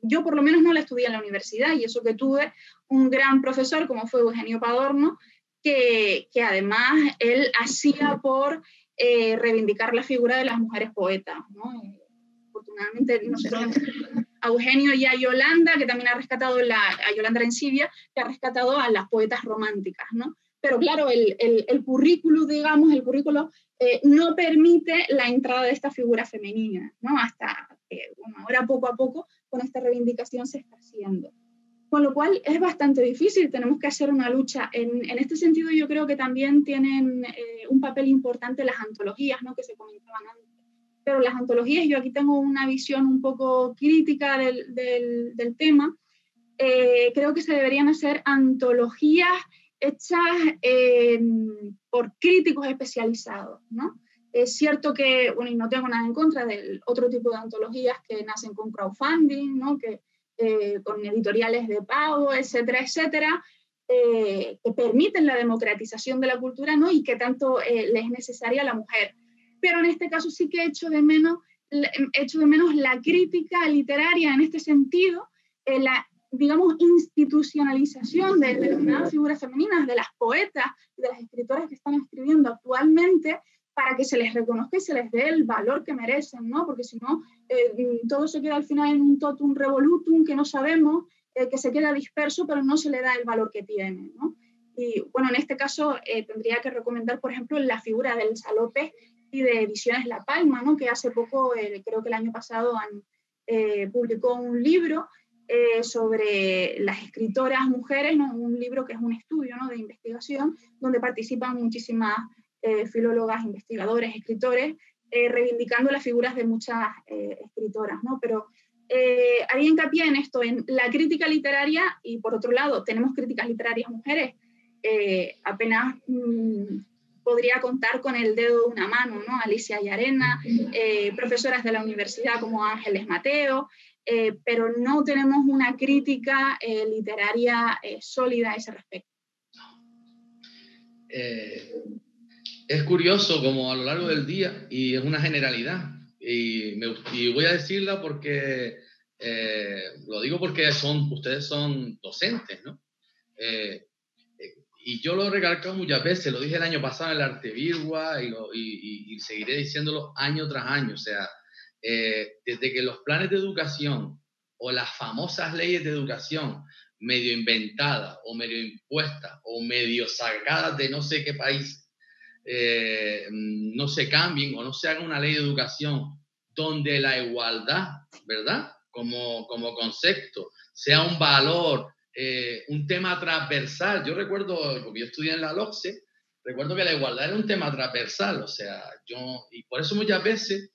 yo por lo menos no la estudié en la universidad, y eso que tuve un gran profesor como fue Eugenio Padorno, que además él hacía por reivindicar la figura de las mujeres poetas, ¿no? Afortunadamente nosotros a Eugenio y a Yolanda, que también ha rescatado a Yolanda Arencibia, que ha rescatado a las poetas románticas, ¿no? Pero claro, el currículo, digamos, no permite la entrada de esta figura femenina, ¿no? Hasta que, bueno, ahora poco a poco con esta reivindicación se está haciendo. Con lo cual es bastante difícil, tenemos que hacer una lucha. En este sentido yo creo que también tienen un papel importante las antologías, ¿no? Que se comentaban antes. Pero las antologías, yo aquí tengo una visión un poco crítica del tema. Creo que se deberían hacer antologías hechas por críticos especializados, ¿no? Es cierto que, bueno, y no tengo nada en contra del otro tipo de antologías que nacen con crowdfunding, ¿no? Con editoriales de pago, etcétera, etcétera, que permiten la democratización de la cultura, ¿no? Y que tanto le es necesaria a la mujer. Pero en este caso sí que echo de menos la crítica literaria en este sentido, la, digamos, institucionalización de determinadas figuras femeninas, de las poetas, de las escritoras que están escribiendo actualmente, para que se les reconozca y se les dé el valor que merecen, ¿no? Porque si no, todo se queda al final en un totum revolutum que no sabemos, que se queda disperso, pero no se le da el valor que tiene, ¿no? Y bueno, en este caso tendría que recomendar, por ejemplo, la figura del Elsa López y de Ediciones La Palma, ¿no? Que hace poco, creo que el año pasado, publicó un libro sobre las escritoras mujeres, ¿no? Un libro que es un estudio, ¿no? De investigación, donde participan muchísimas filólogas, investigadores, escritores, reivindicando las figuras de muchas escritoras, ¿no? Pero hay hincapié en esto, en la crítica literaria, y por otro lado tenemos críticas literarias mujeres, apenas podría contar con el dedo de una mano, ¿no? Alicia Llarena, profesoras de la universidad como Ángeles Mateo, pero no tenemos una crítica literaria sólida a ese respecto. Es curioso como a lo largo del día, y es una generalidad, y voy a decirla porque lo digo porque ustedes son docentes, ¿no? Y yo lo he recalcado muchas veces, lo dije el año pasado en el Artevirgua y seguiré diciéndolo año tras año. O sea, desde que los planes de educación o las famosas leyes de educación medio inventadas o medio impuestas o medio sacadas de no sé qué país, no se cambien o no se haga una ley de educación donde la igualdad, ¿verdad? Como concepto, sea un valor, un tema transversal. Yo recuerdo, porque yo estudié en la LOCSE, recuerdo que la igualdad era un tema transversal, o sea, y por eso muchas veces,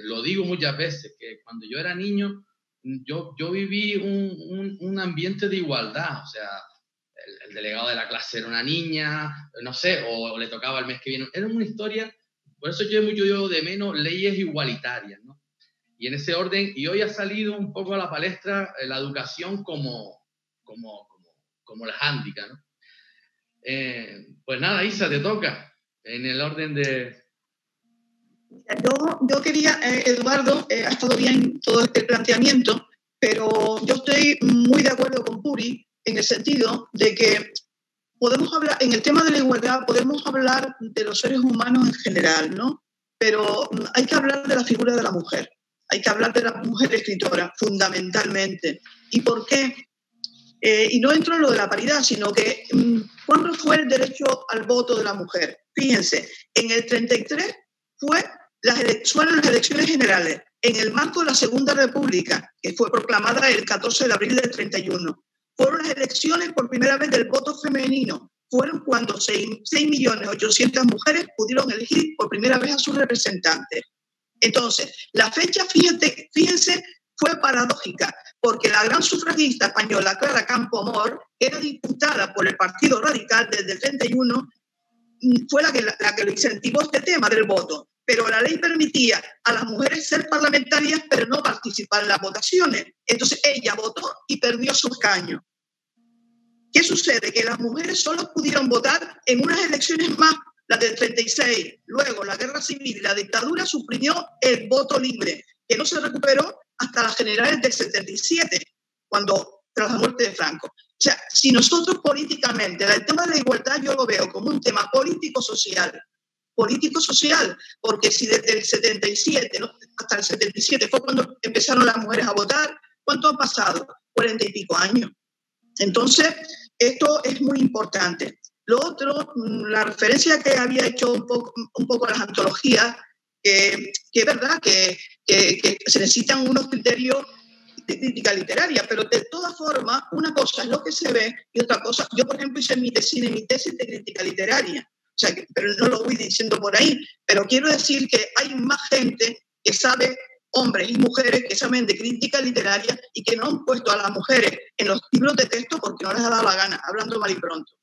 lo digo muchas veces, que cuando yo era niño, yo viví un ambiente de igualdad, o sea, el delegado de la clase era una niña, no sé, o le tocaba el mes que viene. Era una historia, por eso yo mucho de menos leyes igualitarias, ¿no? Y en ese orden, y hoy ha salido un poco a la palestra la educación como el hándicap, ¿no? Pues nada, Isa, te toca, en el orden de... Yo quería, Eduardo, ha estado bien todo este planteamiento, pero yo estoy muy de acuerdo con Puri, en el sentido de que podemos hablar, en el tema de la igualdad, podemos hablar de los seres humanos en general, ¿no? pero hay que hablar de la figura de la mujer. Hay que hablar de la mujer escritora, fundamentalmente. ¿Y por qué? Y no entro en lo de la paridad, sino que ¿cuándo fue el derecho al voto de la mujer? Fíjense, en el 33 fueron las elecciones generales, en el marco de la Segunda República, que fue proclamada el 14 de abril del 31. Fueron las elecciones por primera vez del voto femenino. Fueron cuando 6.800.000 mujeres pudieron elegir por primera vez a sus representantes. Entonces, la fecha, fíjense, fue paradójica, porque la gran sufragista española Clara Campoamor era diputada por el Partido Radical desde el 31, fue la que lo incentivó este tema del voto. Pero la ley permitía a las mujeres ser parlamentarias, pero no participar en las votaciones. Entonces ella votó y perdió su escaño. ¿Qué sucede? Que las mujeres solo pudieron votar en unas elecciones más, las del 36. Luego la guerra civil y la dictadura suprimió el voto libre, que no se recuperó hasta las generales del 77, tras la muerte de Franco. O sea, si nosotros políticamente, el tema de la igualdad yo lo veo como un tema político-social, porque si desde el 77 hasta el 77 fue cuando empezaron las mujeres a votar, ¿cuánto ha pasado? 40 y pico años. Entonces, esto es muy importante. Lo otro, la referencia que había hecho un poco a las antologías, que es verdad que se necesitan unos criterios de crítica literaria, pero de todas formas, una cosa es lo que se ve y otra cosa, yo por ejemplo hice mi tesis de crítica literaria, o sea, pero no lo voy diciendo por ahí, pero quiero decir que hay más gente que sabe, hombres y mujeres que saben de crítica literaria y que no han puesto a las mujeres en los libros de texto porque no les ha dado la gana, hablando mal y pronto.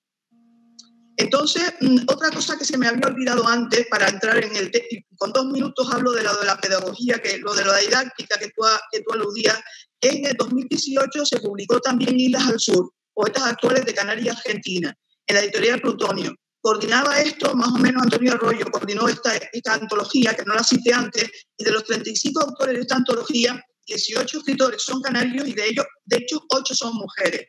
Entonces, otra cosa que se me había olvidado antes, para entrar en el texto, con 2 minutos hablo de lo de la pedagogía, lo de la didáctica que tú aludías, que en el 2018 se publicó también Islas al Sur, Poetas Actuales de Canarias y Argentina, en la editorial Plutonio. Coordinaba esto, más o menos Antonio Arroyo coordinó esta antología, que no la cité antes, y de los 35 autores de esta antología, 18 escritores son canarios y de ellos, de hecho, 8 son mujeres.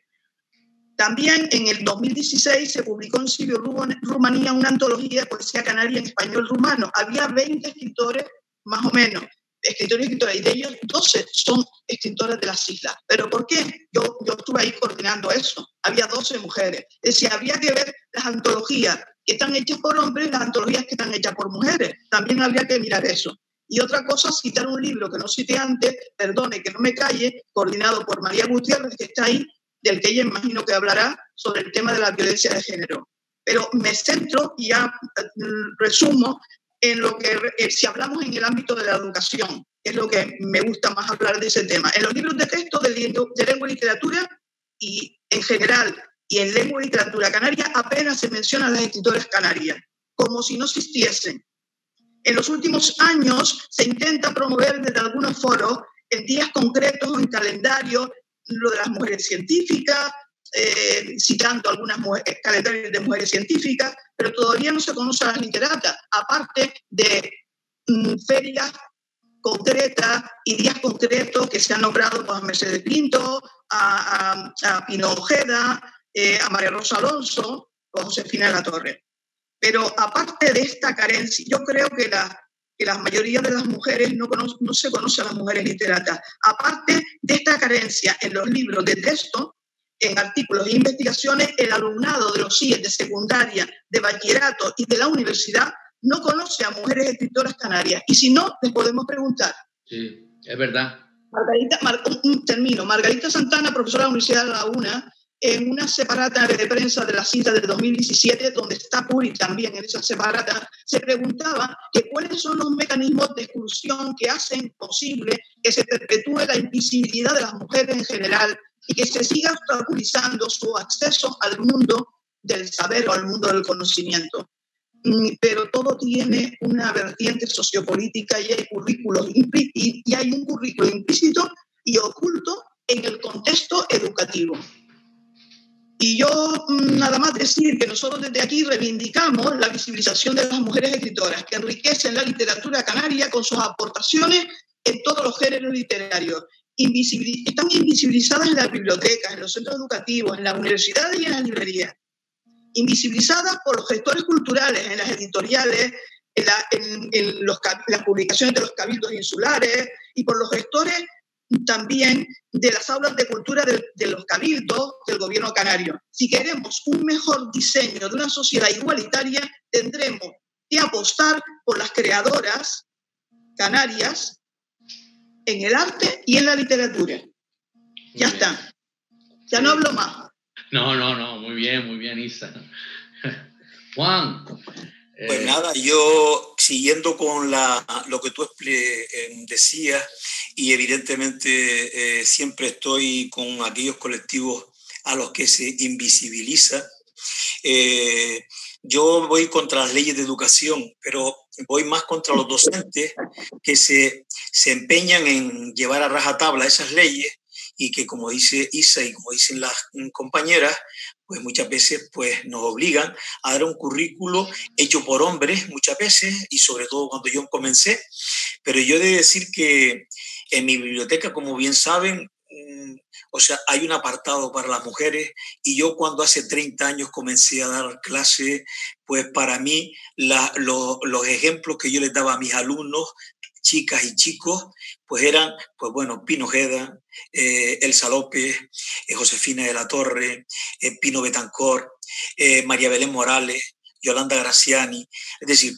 También en el 2016 se publicó en Sirio, Rumanía, una antología de poesía canaria en español rumano. Había 20 escritores, más o menos, escritores y escritoras, y de ellos 12 son escritoras de las islas. ¿Pero por qué? Yo estuve ahí coordinando eso. Había 12 mujeres. Es decir, había que ver las antologías que están hechas por hombres y las antologías que están hechas por mujeres. También habría que mirar eso. Y otra cosa, citar un libro que no cité antes, perdone que no me calle, coordinado por María Gutiérrez, que está ahí, del que ella imagino que hablará sobre el tema de la violencia de género. Pero me centro y ya resumo en lo que, si hablamos en el ámbito de la educación, es lo que me gusta más hablar de ese tema. En los libros de texto de lengua y literatura, y en general, y en lengua y literatura canaria, apenas se mencionan las escritoras canarias, como si no existiesen. En los últimos años se intenta promover desde algunos foros, en días concretos o en calendario, lo de las mujeres científicas, citando algunas calendarios de mujeres científicas, pero todavía no se conoce a las literatas, aparte de ferias concretas y días concretos que se han nombrado a Mercedes Pinto, a Pino Ojeda, a María Rosa Alonso o a Josefina Latorre. Pero aparte de esta carencia, yo creo que la mayoría de las mujeres no se conoce a las mujeres literatas. Aparte de esta carencia en los libros de texto, en artículos e investigaciones, el alumnado de los CIES de secundaria, de bachillerato y de la universidad no conoce a mujeres escritoras canarias. Y si no, les podemos preguntar. Sí, es verdad. Margarita Santana, profesora de la Universidad de La Una, en una separata de prensa de la cita del 2017, donde está Puri también en esa separata, se preguntaba que cuáles son los mecanismos de exclusión que hacen posible que se perpetúe la invisibilidad de las mujeres en general y que se siga obstaculizando su acceso al mundo del saber o al mundo del conocimiento. Pero todo tiene una vertiente sociopolítica y hay un currículo implícito y oculto en el contexto educativo. Y yo nada más decir que nosotros desde aquí reivindicamos la visibilización de las mujeres escritoras que enriquecen la literatura canaria con sus aportaciones en todos los géneros literarios. Están invisibilizadas en las bibliotecas, en los centros educativos, en las universidades y en las librerías. Invisibilizadas por los gestores culturales, en las editoriales, en las publicaciones de los cabildos insulares y por los gestores también de las aulas de cultura de los cabildos del gobierno canario. Si queremos un mejor diseño de una sociedad igualitaria, tendremos que apostar por las creadoras canarias en el arte y en la literatura. Ya está. Ya no hablo más. No, muy bien, Isa. Juan. Pues nada, yo siguiendo con lo que tú decías, y evidentemente siempre estoy con aquellos colectivos a los que se invisibiliza. Yo voy contra las leyes de educación, pero voy más contra los docentes que se empeñan en llevar a rajatabla esas leyes y que, como dice Isa y como dicen las compañeras, pues muchas veces pues, nos obligan a dar un currículo hecho por hombres muchas veces, y sobre todo cuando yo comencé. Pero yo he de decir que en mi biblioteca, como bien saben, o sea, hay un apartado para las mujeres, y yo cuando hace 30 años comencé a dar clases, pues para mí los ejemplos que yo les daba a mis alumnos, chicas y chicos, pues eran, pues bueno, Pino Ojeda, Elsa López, Josefina de la Torre, Pino Betancor, María Belén Morales, Yolanda Graciani. Es decir,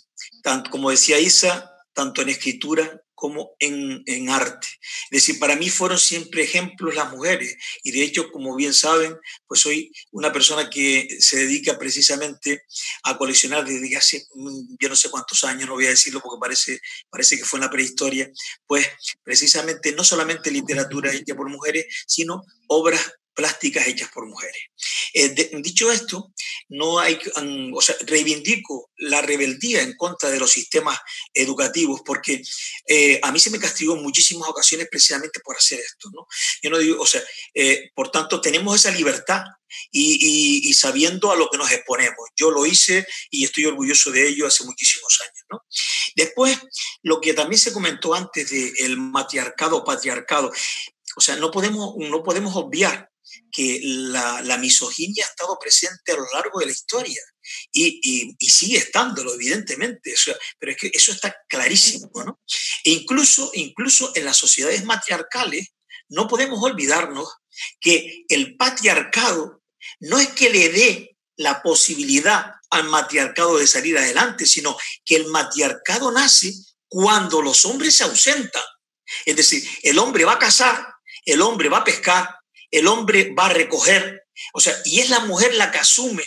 como decía Isa, tanto en escritura como en arte. Es decir, para mí fueron siempre ejemplos las mujeres, y de hecho, como bien saben, pues soy una persona que se dedica precisamente a coleccionar desde hace yo no sé cuántos años, no voy a decirlo porque parece que fue en la prehistoria, pues precisamente no solamente literatura hecha por mujeres, sino obras plásticas hechas por mujeres. Dicho esto, no hay, o sea, reivindico la rebeldía en contra de los sistemas educativos, porque a mí se me castigó en muchísimas ocasiones precisamente por hacer esto, ¿no? Yo no digo, o sea, por tanto, tenemos esa libertad y sabiendo a lo que nos exponemos. Yo lo hice y estoy orgulloso de ello hace muchísimos años, ¿no? Después, lo que también se comentó antes del matriarcado, patriarcado, o sea, no podemos obviar que la misoginia ha estado presente a lo largo de la historia y sigue estándolo, evidentemente. O sea, pero es que eso está clarísimo, ¿no? E incluso en las sociedades matriarcales no podemos olvidarnos que el patriarcado no es que le dé la posibilidad al matriarcado de salir adelante, sino que el matriarcado nace cuando los hombres se ausentan. Es decir, el hombre va a cazar, el hombre va a pescar, el hombre va a recoger, o sea, y es la mujer la que asume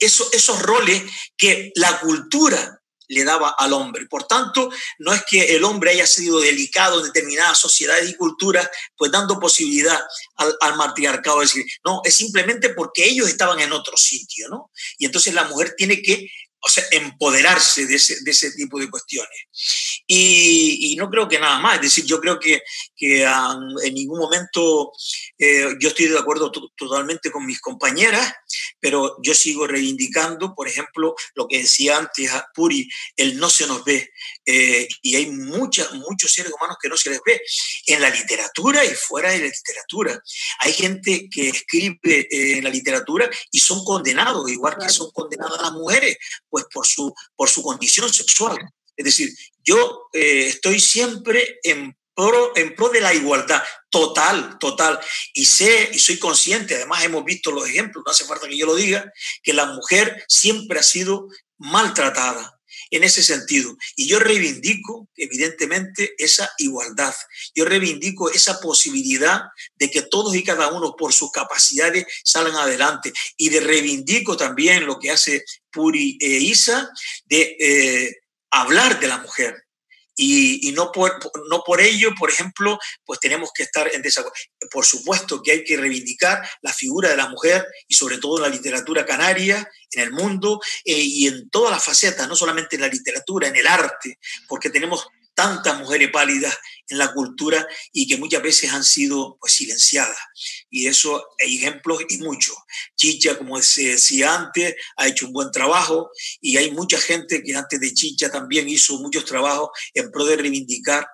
esos roles que la cultura le daba al hombre. Por tanto, no es que el hombre haya sido delicado en determinadas sociedades y culturas, pues dando posibilidad al matriarcado de decir, no, es simplemente porque ellos estaban en otro sitio, ¿no? Y entonces la mujer tiene que, o sea, empoderarse de ese tipo de cuestiones. Y no creo que nada más, es decir, yo creo que en ningún momento yo estoy de acuerdo totalmente con mis compañeras, pero yo sigo reivindicando, por ejemplo, lo que decía antes a Puri, el no se nos ve, y hay muchos seres humanos que no se les ve, en la literatura y fuera de la literatura. Hay gente que escribe en la literatura y son condenados, igual que son condenadas las mujeres, pues por su condición sexual. Es decir, yo estoy siempre en pro de la igualdad total, y soy consciente, además hemos visto los ejemplos, no hace falta que yo lo diga, que la mujer siempre ha sido maltratada en ese sentido, y yo reivindico evidentemente esa igualdad, yo reivindico esa posibilidad de que todos y cada uno por sus capacidades salgan adelante, y reivindico también lo que hace Puri e Isa de hablar de la mujer. Y no por ello, por ejemplo, pues tenemos que estar en desacuerdo. Por supuesto que hay que reivindicar la figura de la mujer, y sobre todo en la literatura canaria, en el mundo, y en todas las facetas, no solamente en la literatura, en el arte, porque tenemos tantas mujeres pálidas en la cultura y que muchas veces han sido pues, silenciadas. Y eso hay ejemplos y muchos. Chicha, como se decía antes, ha hecho un buen trabajo, y hay mucha gente que antes de Chicha también hizo muchos trabajos en pro de reivindicar,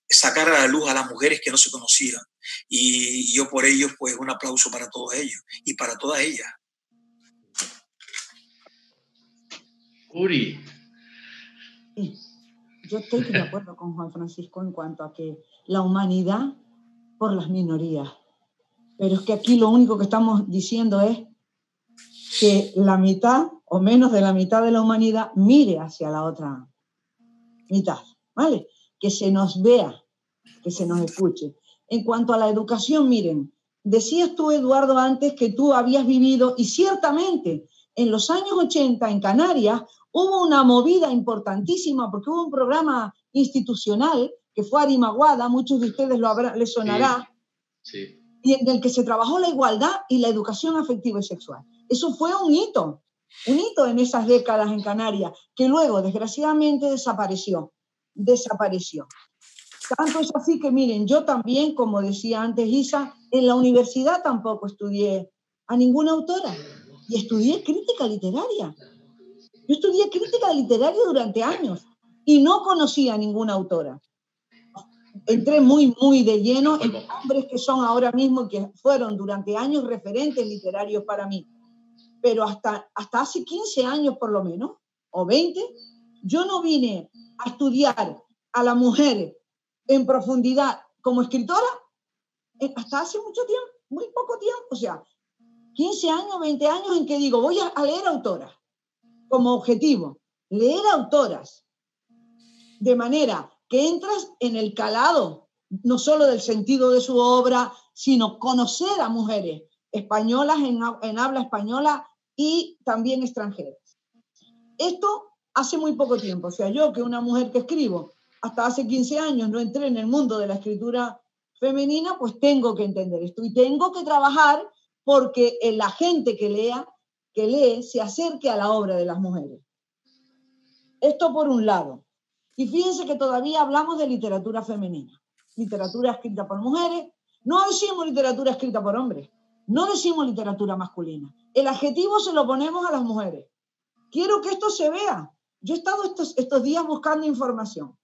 sacar a la luz a las mujeres que no se conocían. Y yo por ello, pues un aplauso para todos ellos y para todas ellas. Uri. Sí, yo estoy de acuerdo con Juan Francisco en cuanto a que la humanidad por las minorías. Pero es que aquí lo único que estamos diciendo es que la mitad o menos de la mitad de la humanidad mire hacia la otra mitad, ¿vale? Que se nos vea, que se nos escuche. En cuanto a la educación, miren, decías tú, Eduardo, antes que tú habías vivido, y ciertamente en los años 80 en Canarias hubo una movida importantísima porque hubo un programa institucional que fue Arimaguada, muchos de ustedes les sonará, sí. Y en el que se trabajó la igualdad y la educación afectiva y sexual. Eso fue un hito en esas décadas en Canarias, que luego, desgraciadamente, desapareció. Tanto es así que, miren, yo también, como decía antes Isa, en la universidad tampoco estudié a ninguna autora y estudié crítica literaria. Yo estudié crítica literaria durante años y no conocía a ninguna autora. Entré muy de lleno en hombres que son ahora mismo, que fueron durante años referentes literarios para mí. Pero hasta hace 15 años por lo menos, o 20, yo no vine a estudiar a la mujer en profundidad como escritora hasta hace mucho tiempo, muy poco tiempo, o sea, 15 años, 20 años en que digo, voy a leer autoras como objetivo, leer autoras, de manera que entras en el calado, no solo del sentido de su obra, sino conocer a mujeres españolas en habla española y también extranjeras. Esto hace muy poco tiempo, o sea, yo que una mujer que escribo, hasta hace 15 años no entré en el mundo de la escritura femenina, pues tengo que entender esto y tengo que trabajar porque la gente que lee se acerque a la obra de las mujeres. Esto por un lado. Y fíjense que todavía hablamos de literatura femenina, literatura escrita por mujeres. No decimos literatura escrita por hombres, no decimos literatura masculina. El adjetivo se lo ponemos a las mujeres. Quiero que esto se vea. Yo he estado estos días buscando información.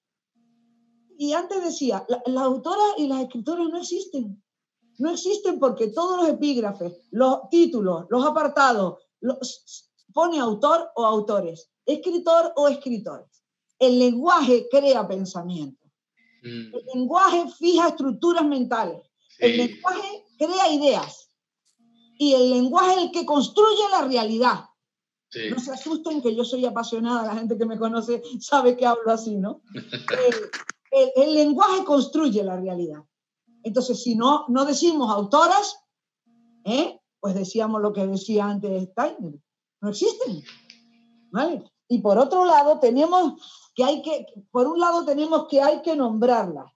Y antes decía, las autoras y las escritoras no existen. No existen porque todos los epígrafes, los títulos, los apartados, pone autor o autores, escritor o escritores. El lenguaje crea pensamiento. El lenguaje fija estructuras mentales. El lenguaje crea ideas. Y el lenguaje es el que construye la realidad. Sí. No se asusten que yo soy apasionada, la gente que me conoce sabe que hablo así, ¿no? El lenguaje construye la realidad. Entonces, si no decimos autoras, pues decíamos lo que decía antes Steiner. No existen, ¿vale? Y por otro lado, tenemos que hay que nombrarlas.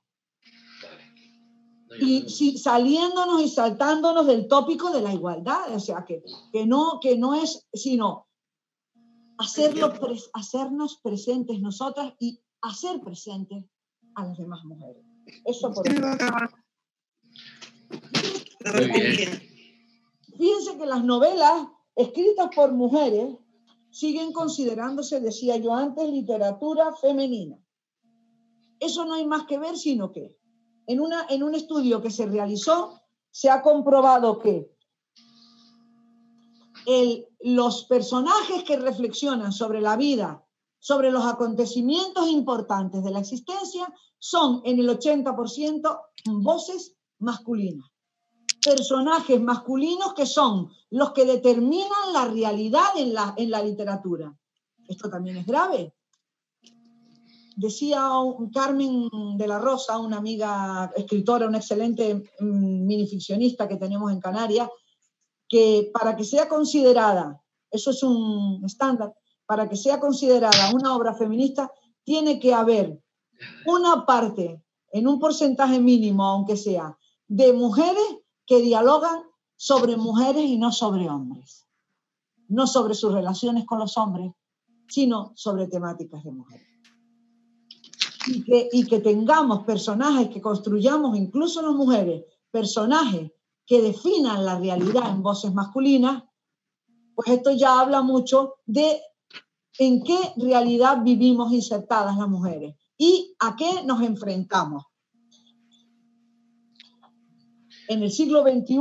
Y saliéndonos y saltándonos del tópico de la igualdad, o sea, que no es sino hacernos presentes nosotras y hacer presentes a las demás mujeres. Eso por otro lado. Fíjense que las novelas escritas por mujeres siguen considerándose, decía yo antes, literatura femenina. Eso no hay más que ver, sino que en un estudio que se realizó se ha comprobado que los personajes que reflexionan sobre la vida, sobre los acontecimientos importantes de la existencia, son en el 80% voces masculinas. Personajes masculinos que son los que determinan la realidad en la literatura. Esto también es grave. Decía Carmen de la Rosa, una amiga escritora, una excelente minificcionista que tenemos en Canarias, que para que sea considerada, eso es un estándar, para que sea considerada una obra feminista, tiene que haber una parte, en un porcentaje mínimo, aunque sea, de mujeres que dialogan sobre mujeres y no sobre hombres. No sobre sus relaciones con los hombres, sino sobre temáticas de mujeres. Y que tengamos personajes, que construyamos, incluso las mujeres, personajes que definan la realidad en voces masculinas, pues esto ya habla mucho de en qué realidad vivimos insertadas las mujeres y a qué nos enfrentamos. En el siglo XXI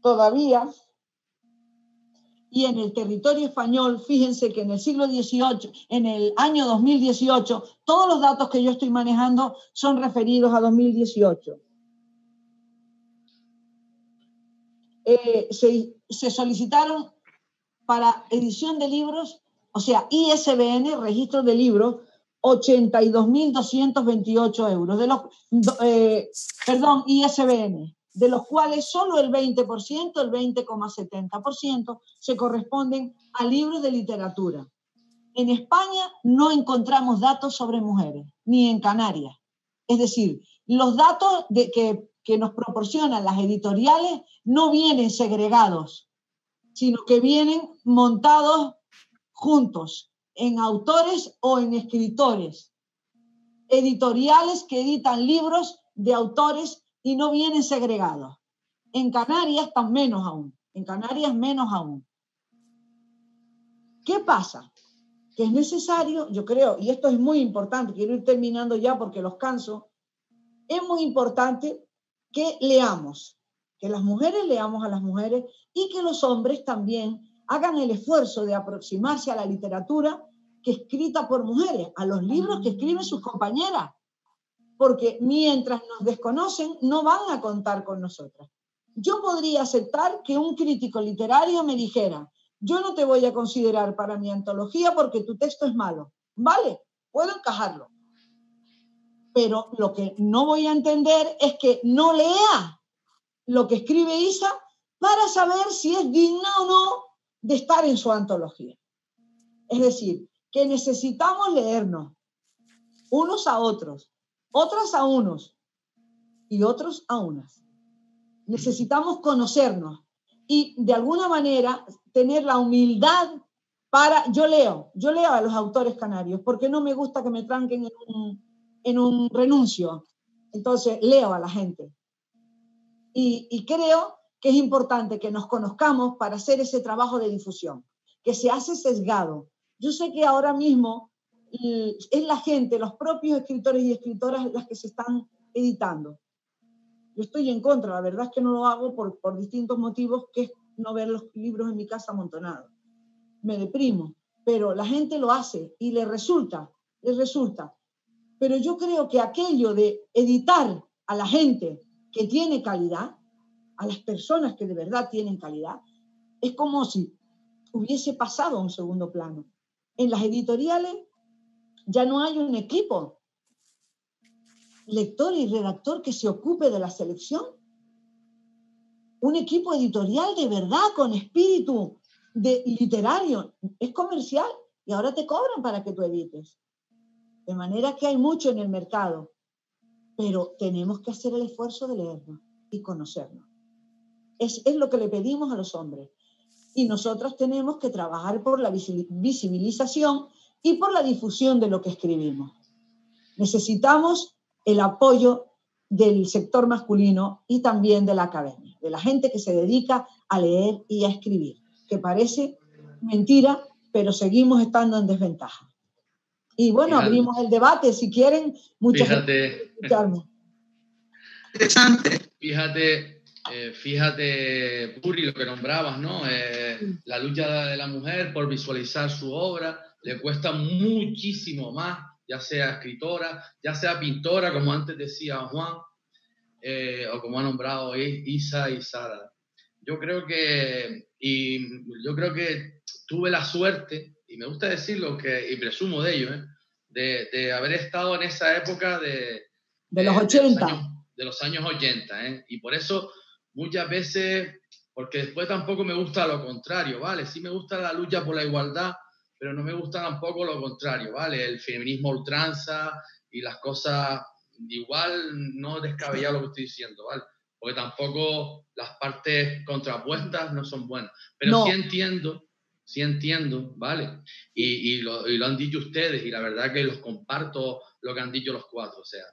todavía Y en el territorio español, fíjense que en el siglo XVIII, en el año 2018, todos los datos que yo estoy manejando son referidos a 2018. Se solicitaron para edición de libros, o sea, ISBN, registro de libros, 82.228 euros. Perdón, ISBN, de los cuales solo el 20%, el 20,70%, se corresponden a libros de literatura. En España no encontramos datos sobre mujeres, ni en Canarias. Es decir, los datos que nos proporcionan las editoriales no vienen segregados, sino que vienen montados juntos en autores o en escritores. Editoriales que editan libros de autores y no vienen segregados. En Canarias menos aún. En Canarias menos aún. ¿Qué pasa? Que es necesario, yo creo, y esto es muy importante, quiero ir terminando ya porque los canso, es muy importante que leamos, que las mujeres leamos a las mujeres y que los hombres también hagan el esfuerzo de aproximarse a la literatura que es escrita por mujeres, a los libros que escriben sus compañeras, porque mientras nos desconocen no van a contar con nosotras. Yo podría aceptar que un crítico literario me dijera: yo no te voy a considerar para mi antología porque tu texto es malo. Vale, puedo encajarlo. Pero lo que no voy a entender es que no lea lo que escribe Isa para saber si es digna o no de estar en su antología. Es decir, que necesitamos leernos unos a otros, otras a unos y otros a unas. Necesitamos conocernos y de alguna manera tener la humildad para... Yo leo a los autores canarios porque no me gusta que me tranquen en un renuncio. Entonces leo a la gente. Y creo que es importante que nos conozcamos para hacer ese trabajo de difusión, que se hace sesgado. Yo sé que ahora mismo es la gente, los propios escritores y escritoras las que se están editando. Yo estoy en contra, la verdad es que no lo hago por distintos motivos, que es no ver los libros en mi casa amontonados. Me deprimo, pero la gente lo hace y le resulta. Pero yo creo que aquello de editar a la gente que tiene calidad, a las personas que de verdad tienen calidad, es como si hubiese pasado a un segundo plano. En las editoriales ya no hay un equipo lector y redactor que se ocupe de la selección. Un equipo editorial de verdad, con espíritu literario. Es comercial y ahora te cobran para que tú edites. De manera que hay mucho en el mercado, pero tenemos que hacer el esfuerzo de leernos y conocernos. Es lo que le pedimos a los hombres. Y nosotras tenemos que trabajar por la visibilización y por la difusión de lo que escribimos. Necesitamos el apoyo del sector masculino y también de la academia, de la gente que se dedica a leer y a escribir, que parece mentira, pero seguimos estando en desventaja. Y bueno, abrimos el debate, si quieren, muchas gracias por escucharnos. Interesante. Fíjate, Puri, lo que nombrabas, ¿no? La lucha de la mujer por visualizar su obra le cuesta muchísimo más, ya sea escritora, ya sea pintora, como antes decía Juan, o como ha nombrado Isa y Sara. Yo creo que tuve la suerte, y me gusta decirlo, y presumo de ello, de haber estado en esa época de los 80. De los años 80, y por eso muchas veces, porque después tampoco me gusta lo contrario, ¿vale? Sí me gusta la lucha por la igualdad, pero no me gusta tampoco lo contrario, ¿vale? El feminismo ultranza y las cosas, igual no descabellado lo que estoy diciendo, ¿vale? Porque tampoco las partes contrapuestas no son buenas. Pero no. Sí entiendo, ¿vale? Y lo han dicho ustedes, y la verdad que los comparto lo que han dicho los cuatro, o sea,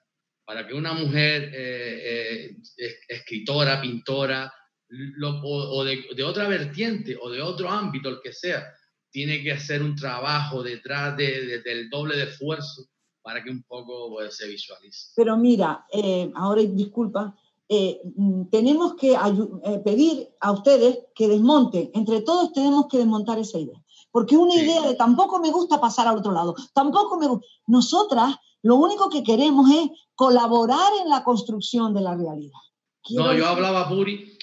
para que una mujer escritora, pintora, o de otra vertiente o de otro ámbito, el que sea, tiene que hacer un trabajo detrás del doble de esfuerzo para que un poco pues, se visualice. Pero mira, ahora disculpa, tenemos que pedir a ustedes que desmonten, entre todos tenemos que desmontar esa idea, porque es una idea de tampoco me gusta pasar al otro lado, tampoco me gusta. Nosotras lo único que queremos es colaborar en la construcción de la realidad. Yo hablaba puri.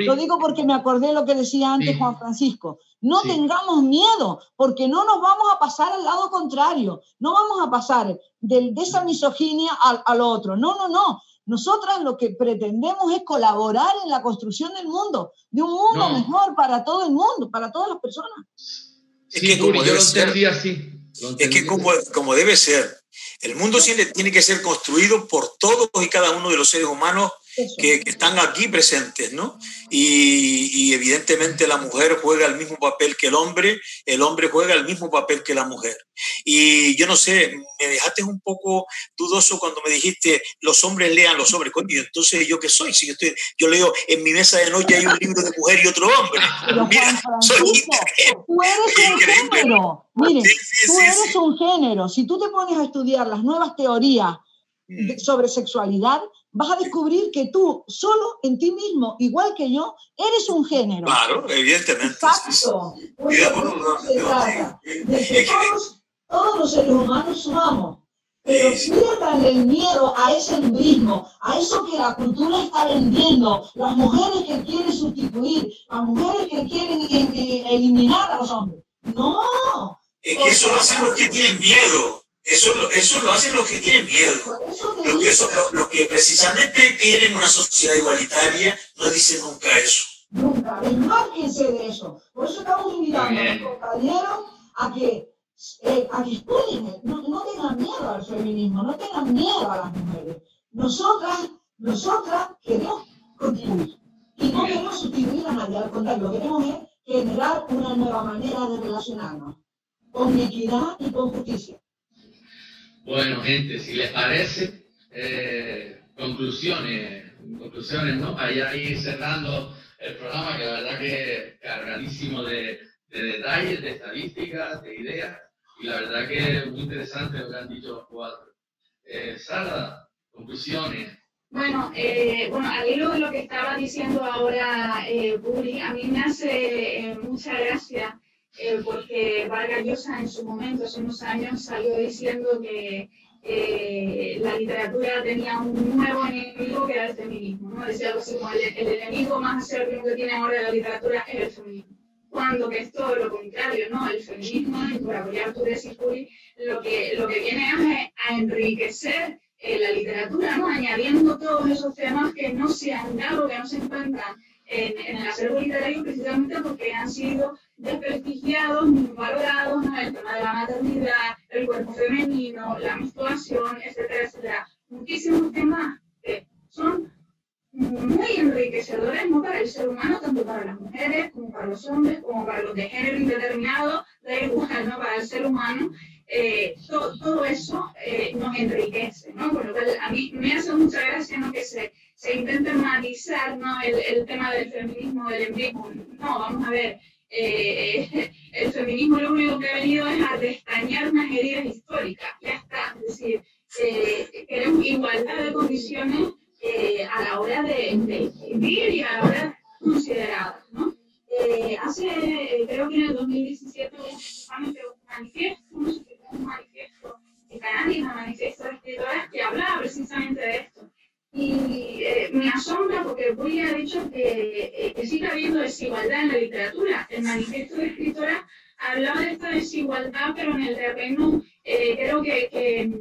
Lo digo porque me acordé de lo que decía antes Juan Francisco. No tengamos miedo, porque no nos vamos a pasar al lado contrario, no vamos a pasar de esa misoginia al otro. No. Nosotras lo que pretendemos es colaborar en la construcción del mundo, de un mundo mejor para todo el mundo, para todas las personas. Es que como debe ser. Es que como debe ser. El mundo tiene que ser construido por todos y cada uno de los seres humanos que están aquí presentes, ¿no? Y evidentemente la mujer juega el mismo papel que el hombre juega el mismo papel que la mujer. Y yo no sé, me dejaste un poco dudoso cuando me dijiste los hombres lean los hombres. Coño, entonces ¿yo qué soy? Si yo leo en mi mesa de noche hay un libro de mujer y otro hombre. Pero mira, tú eres un género. Mire, tú eres un género. Si tú te pones a estudiar las nuevas teorías sobre sexualidad, vas a descubrir que tú, solo en ti mismo, igual que yo, eres un género. Claro, evidentemente. Exacto. Pues se trata de que todos los seres humanos sumamos, pero pierdan el miedo a ese embrismo, a eso que la cultura está vendiendo, las mujeres que quieren sustituir, las mujeres que quieren eliminar a los hombres. No. Es que eso lo hacen los que tienen miedo. Eso lo hacen los que tienen miedo. Los que precisamente quieren una sociedad igualitaria no dicen nunca eso. Nunca, desmárquense de eso. Por eso estamos invitando a los compañeros a que estudien, no tengan miedo al feminismo, no tengan miedo a las mujeres. Nosotras queremos contribuir y no queremos sustituir a nadie, al contrario, lo que queremos es generar una nueva manera de relacionarnos, con equidad y con justicia. Bueno, gente, si les parece, conclusiones, ¿no? Para ir cerrando el programa, que la verdad que es cargadísimo de detalles, de estadísticas, de ideas, y la verdad que es muy interesante lo que han dicho los cuatro. Sara, conclusiones. Bueno, al hilo de lo que estaba diciendo ahora Puri, a mí me hace mucha gracia porque Vargas Llosa en su momento, hace unos años, salió diciendo que la literatura tenía un nuevo enemigo que era el feminismo, ¿no? Decía algo así como el enemigo más acérrimo que tiene ahora la literatura es el feminismo. Cuando que es todo lo contrario, ¿no? El feminismo, y por apoyar tu tesis, Puri, lo que viene es a enriquecer la literatura, ¿no? Añadiendo todos esos temas que no se han dado, que no se encuentran en el acervo literario, precisamente porque han sido desprestigiados, valorados, ¿no? El tema de la maternidad, el cuerpo femenino, la menstruación, etcétera, etcétera. Muchísimos temas que son muy enriquecedores, ¿no? Para el ser humano, tanto para las mujeres como para los hombres, como para los de género indeterminado, da igual, ¿no? Para el ser humano. Todo eso nos enriquece, ¿no? Por lo cual a mí me hace mucha gracia, ¿no? Que se intente matizar, ¿no? el tema del feminismo, del embrismo. No, vamos a ver, el feminismo lo único que ha venido es a destañar unas heridas históricas, ya está. Es decir, queremos igualdad de condiciones a la hora de vivir y a la hora consideradas, ¿no? Creo que en el 2017 justamente un manifiesto de Canarias, un manifiesto de escritoras que hablaba precisamente de esto. Y me asombra porque Puri ha dicho que sigue habiendo desigualdad en la literatura. El manifiesto de escritoras hablaba de esta desigualdad, pero en el terreno, creo que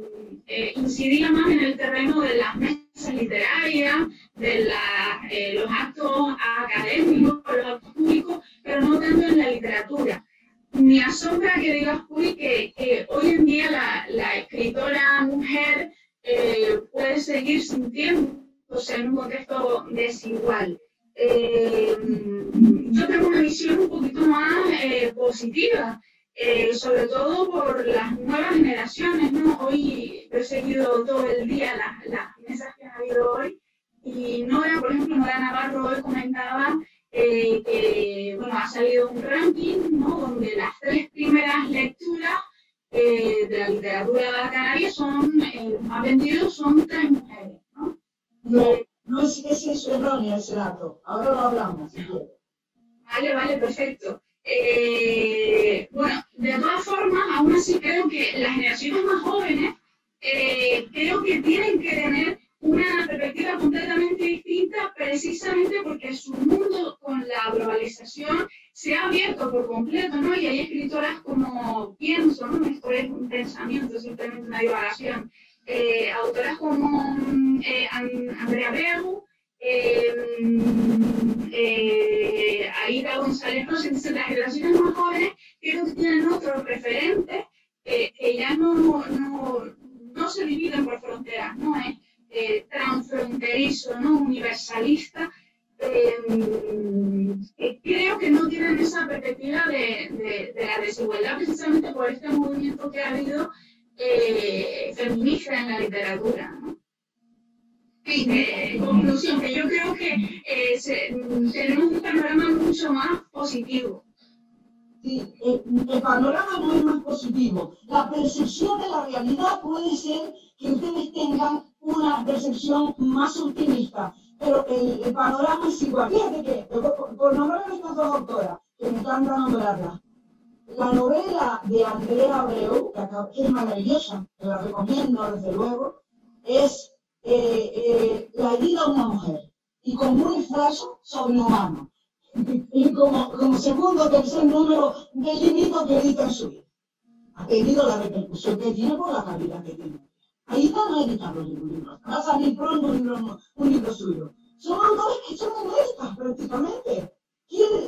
incidía más en el terreno de las mesas literarias, de los actos académicos, los actos públicos, pero no tanto en la literatura. Me asombra que digas, Puri, que hoy en día la escritora mujer puede seguir sintiéndose en un contexto desigual. Yo tengo una visión un poquito más positiva, sobre todo por las nuevas generaciones, ¿no? Hoy he seguido todo el día las mesas que han habido hoy, y Nora Navarro hoy comentaba que bueno, ha salido un ranking, ¿no? Donde las 3 primeras lecturas de la literatura canaria son, más vendidos son 3 mujeres, ¿no? No es erróneo ese dato. Ahora lo hablamos, si quieres. Vale, perfecto. Bueno, de todas formas, aún así creo que las generaciones más jóvenes creo que tienen que tener una perspectiva completamente distinta, precisamente porque su mundo con la globalización se ha abierto por completo, ¿no? Y hay escritoras como pienso, ¿no? Esto es un pensamiento, simplemente una divagación. Autoras como Andrea Abreu, Aida González Ross. Entonces las generaciones más jóvenes creo que tienen otros referentes que ya no se dividen por fronteras, no es transfronterizo, no universalista. Creo que no tienen esa perspectiva de la desigualdad, precisamente por este movimiento que ha habido feminista en la literatura, ¿no? Conclusión, que yo creo que tenemos un panorama mucho más positivo. Sí, el panorama no es más positivo. La percepción de la realidad puede ser que ustedes tengan una percepción más optimista, pero el panorama es igual. Fíjate que, por nombrar a estas dos autoras, que me encanta nombrarlas, la novela de Andrea Abreu, que es maravillosa, que la recomiendo desde luego, es La herida de una mujer, y con un esfuerzo sobrehumano. Y como segundo o tercer número del librito que edita en su vida. Ha tenido la repercusión que tiene por la calidad que tiene. Ahí están editando los libros. Va a salir pronto un libro suyo. Son autores que son modestas prácticamente.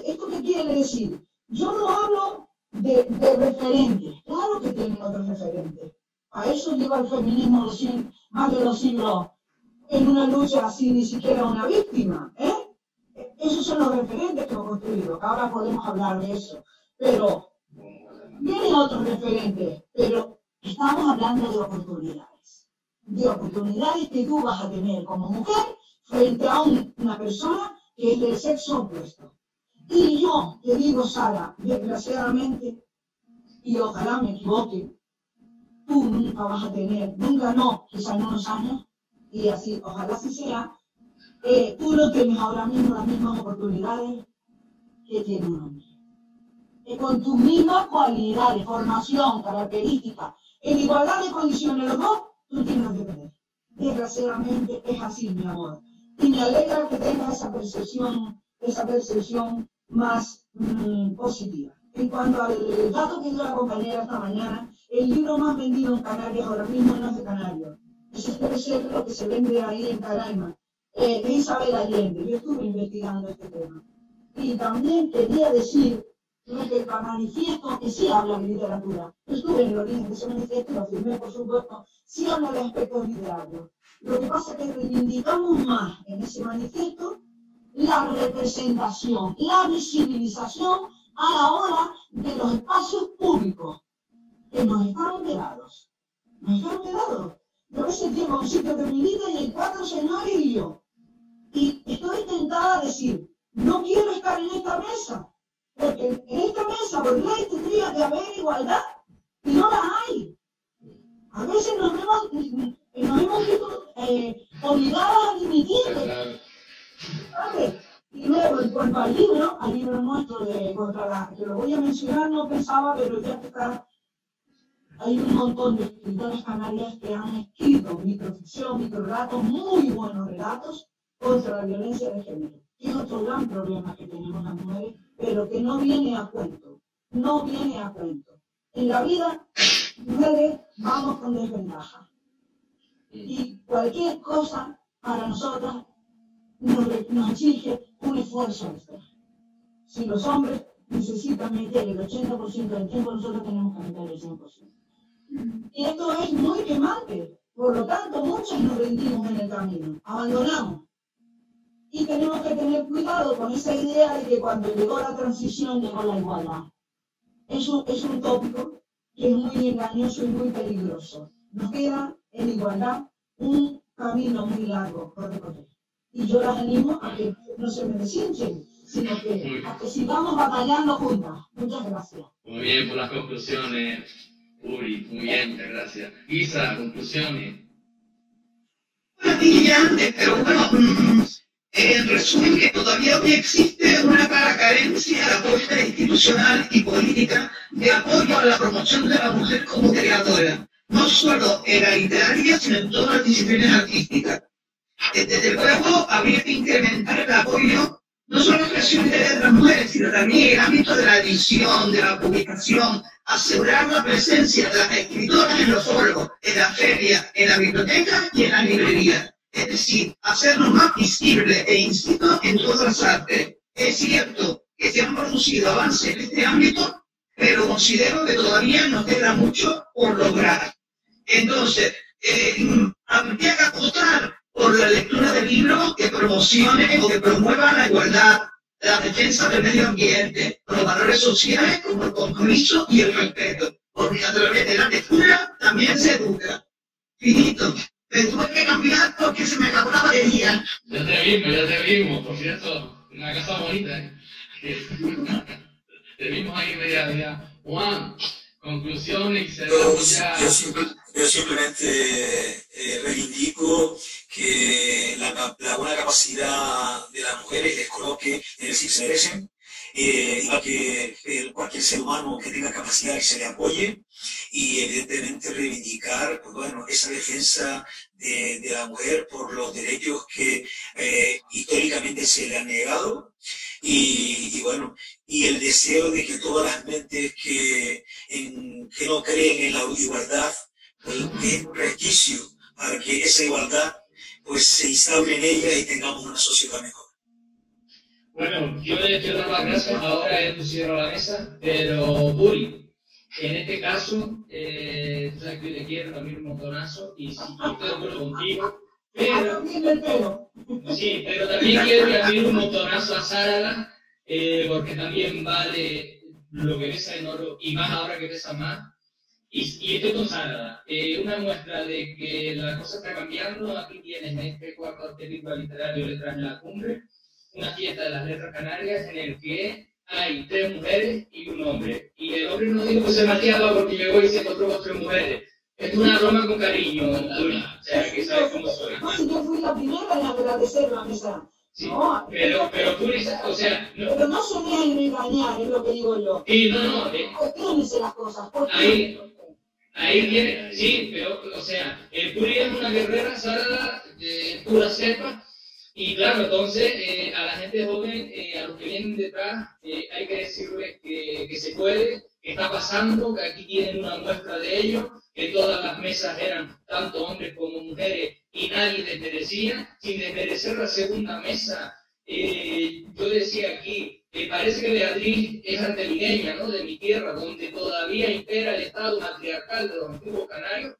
¿Esto qué quiere decir? Yo no hablo de referentes. Claro que tienen otros referentes. A eso lleva el feminismo más de 2 siglos en una lucha sin ni siquiera una víctima. Esos son los referentes que hemos construido. Ahora podemos hablar de eso. Pero vienen otros referentes. Pero estamos hablando de oportunidades. De oportunidades que tú vas a tener como mujer frente a una persona que es del sexo opuesto. Y yo te digo, Sara, desgraciadamente, y ojalá me equivoque, tú nunca vas a tener, nunca no, quizás en unos años, y así, ojalá así sea, tú no tienes ahora mismo las mismas oportunidades que tiene un hombre. Con tus mismas cualidades, formación, características, en igualdad de condiciones los dos, tú tienes que tener. Desgraciadamente es así, mi amor. Y me alegra que tengas esa percepción más positiva. En cuanto al dato que dio la compañera esta mañana, el libro más vendido en Canarias ahora mismo no es de Canarias. Eso debe ser lo que se vende ahí en Caraima, de Isabel Allende. Yo estuve investigando este tema. Y también quería decir que el manifiesto, que sí habla de literatura, yo estuve en el origen de ese manifiesto y lo firmé, por supuesto, sí habla de aspectos literarios. Lo que pasa es que reivindicamos más en ese manifiesto la representación, la visibilización a la hora de los espacios públicos que nos están vedados. Nos están vedados. Yo a veces llego a un sitio de mi vida y hay 4 señores y yo. Y estoy tentada a decir, no quiero estar en esta mesa, porque en esta mesa por ley tendría que haber igualdad y no la hay. A veces nos hemos visto obligados a dimitir. ¿Sabes? Y luego, en cuanto al libro nuestro que lo voy a mencionar, no pensaba, pero ya que está, hay un montón de escritores canarias que han escrito microficción, microrelatos, muy buenos relatos contra la violencia de género. Que es otro gran problema que tenemos las mujeres, pero que no viene a cuento. No viene a cuento. En la vida, mujeres vamos con desventaja. Y cualquier cosa para nosotras nos exige un esfuerzo extra. Si los hombres necesitan meter el 80% del tiempo, nosotros tenemos que meter el 100%. Y esto es muy quemante. Por lo tanto, muchos nos rendimos en el camino, abandonamos. Y tenemos que tener cuidado con esa idea de que cuando llegó la transición llegó la igualdad. Es un tópico que es muy engañoso y muy peligroso. Nos queda en igualdad un camino muy largo por recorrer. Y yo las animo a que no se me deshinchen, sino a que sigamos batallando juntas. Muchas gracias. Muy bien por las conclusiones, Uri. Muy bien, muchas gracias. Isa, conclusiones. Pero bueno, en resumen, que todavía hoy existe una clara carencia de apoyo institucional y política de apoyo a la promoción de la mujer como creadora, no solo en la literaria, sino en todas las disciplinas artísticas. Desde luego, habría que incrementar el apoyo no solo en la creación de las mujeres, sino también en el ámbito de la edición, de la publicación, asegurar la presencia de las escritoras en los foros, en la feria, en la biblioteca y en la librería. Es decir, hacernos más visibles e insisto en todas las artes. Es cierto que se han producido avances en este ámbito, pero considero que todavía nos queda mucho por lograr. Entonces, habría que apostar por la lectura de libros que promocionen o que promuevan la igualdad, la defensa del medio ambiente, los valores sociales como el compromiso y el respeto, porque a través de la lectura también se educa. Finito. Me tuve que cambiar porque se me acabó la batería. Ya te vimos, por cierto, una casa bonita, ¿eh? Te vimos ahí media. Juan, conclusiones y cerramos ya. Yo simplemente reivindico que la buena capacidad de las mujeres les coloque en el se merecen, para que cualquier ser humano que tenga capacidad que se le apoye, y evidentemente reivindicar, pues bueno, esa defensa de la mujer por los derechos que históricamente se le han negado, y bueno, y el deseo de que todas las mentes que no creen en la igualdad, pues es un resquicio para que esa igualdad pues se instaure en ella y tengamos una sociedad mejor. Bueno, yo le quiero dar las gracias, ahora él pusieron la mesa, pero Puri, en este caso, tú sabes que te quiero también un montonazo y sí, estoy de acuerdo contigo, pero sí, pero también quiero añadir un montonazo a Sárala, porque también vale lo que pesa en oro y más ahora que pesa más. Y estoy con Sárala, una muestra de que la cosa está cambiando. Aquí tienes este cuarto artículo literario Letras en la Cumbre, una fiesta de las letras canarias en el que hay 3 mujeres y un hombre. Y el hombre no dijo que se mateaba porque llegó y se encontró con 3 mujeres. Es una broma con cariño, Puri. O sea, que sabes cómo soy. No, si yo fui la primera en agradecer la mesa. Sí, no, pero Puri, o sea... No, pero no se dejen engañar, es lo que digo yo. Y no, cuestionense las cosas. Ahí viene, sí, pero, o sea, Puri es una guerrera, Sárala, de pura cepa. Y claro, entonces a la gente joven, a los que vienen detrás, hay que decirles que se puede, que está pasando, que aquí tienen una muestra de ello, que todas las mesas eran tanto hombres como mujeres y nadie desmerecía, sin desmerecer la segunda mesa. Yo decía aquí, parece que Beatriz es antelineña, ¿no?, de mi tierra, donde todavía impera el estado matriarcal de los antiguos canarios.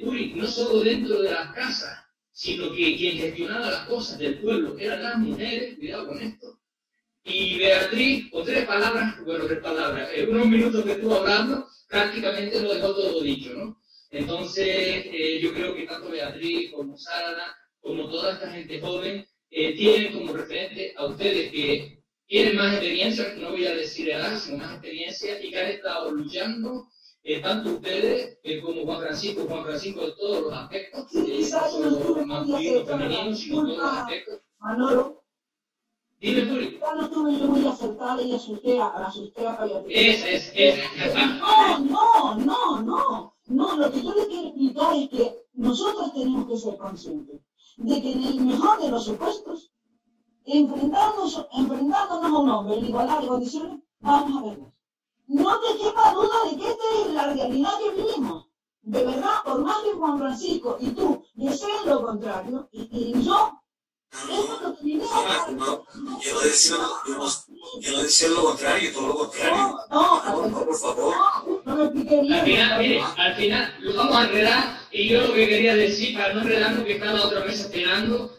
Puri, no solo dentro de las casas, sino que quien gestionaba las cosas del pueblo eran las mujeres, cuidado con esto. Y Beatriz, con 3 palabras, en unos minutos que estuvo hablando, prácticamente lo dejó todo dicho, ¿no? Entonces, yo creo que tanto Beatriz como Sárala, como toda esta gente joven, tienen como referente a ustedes que tienen más experiencia, no voy a decir edad, sino más experiencia, y que han estado luchando, tanto ustedes como Juan Francisco de todos los aspectos, no solo masculino, femenino, sino todos los aspectos. Manolo, dime, Puri. ya no estuve yo muy acertada y asusté a Beatriz. No, lo que yo le quiero explicar es que nosotros tenemos que ser conscientes de que en el mejor de los supuestos, enfrentándonos a un hombre en igualdad de condiciones, vamos a vernos. No te quepa duda de que esta es la realidad que vivimos. De verdad, por más que Juan Francisco y tú deseen lo contrario, y yo, eso es lo que vivimos. Yo no decía lo contrario, todo lo contrario. No, por favor. No me expliqué bien. Al final lo vamos a enredar, y yo lo que quería decir, para no enredarnos, que está la otra mesa esperando,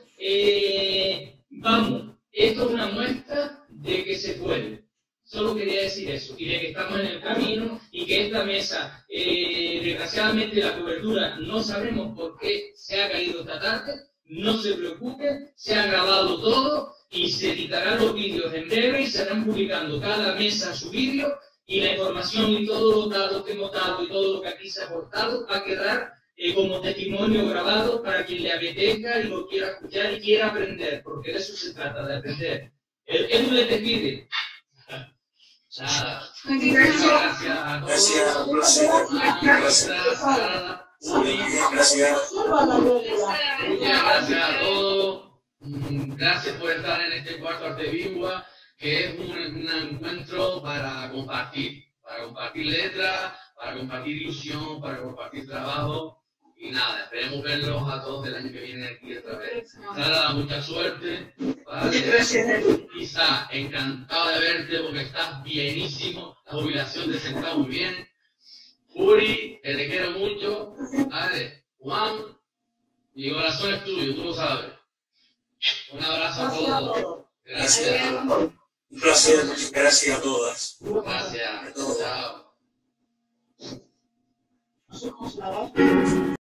vamos, esto es una muestra de que se puede. Solo quería decir eso, y de que estamos en el camino, y que esta mesa, desgraciadamente la cobertura, no sabemos por qué se ha caído esta tarde. No se preocupe, se ha grabado todo y se editarán los vídeos en breve y se estarán publicando cada mesa su vídeo, y la información y todos los datos que hemos dado y todo lo que aquí se ha aportado va a quedar como testimonio grabado para quien le apetezca y lo quiera escuchar y quiera aprender, porque de eso se trata, de aprender. Edu le despide. Nada. Gracias a todos. Muchas gracias a todos. Gracias por estar en este cuarto Arte Viva, que es un encuentro para compartir letras, para compartir ilusión, para compartir trabajo. Y nada, esperemos verlos a todos el año que viene aquí otra vez. Sara, mucha suerte. ¿Vale? Isa, encantado de verte porque estás bienísimo. La jubilación te sentado muy bien. Uri, que te quiero mucho. Vale. Juan, mi corazón es tuyo, tú lo sabes. Un abrazo a todos. Gracias. Un placer, gracias a todas. Gracias. Chao.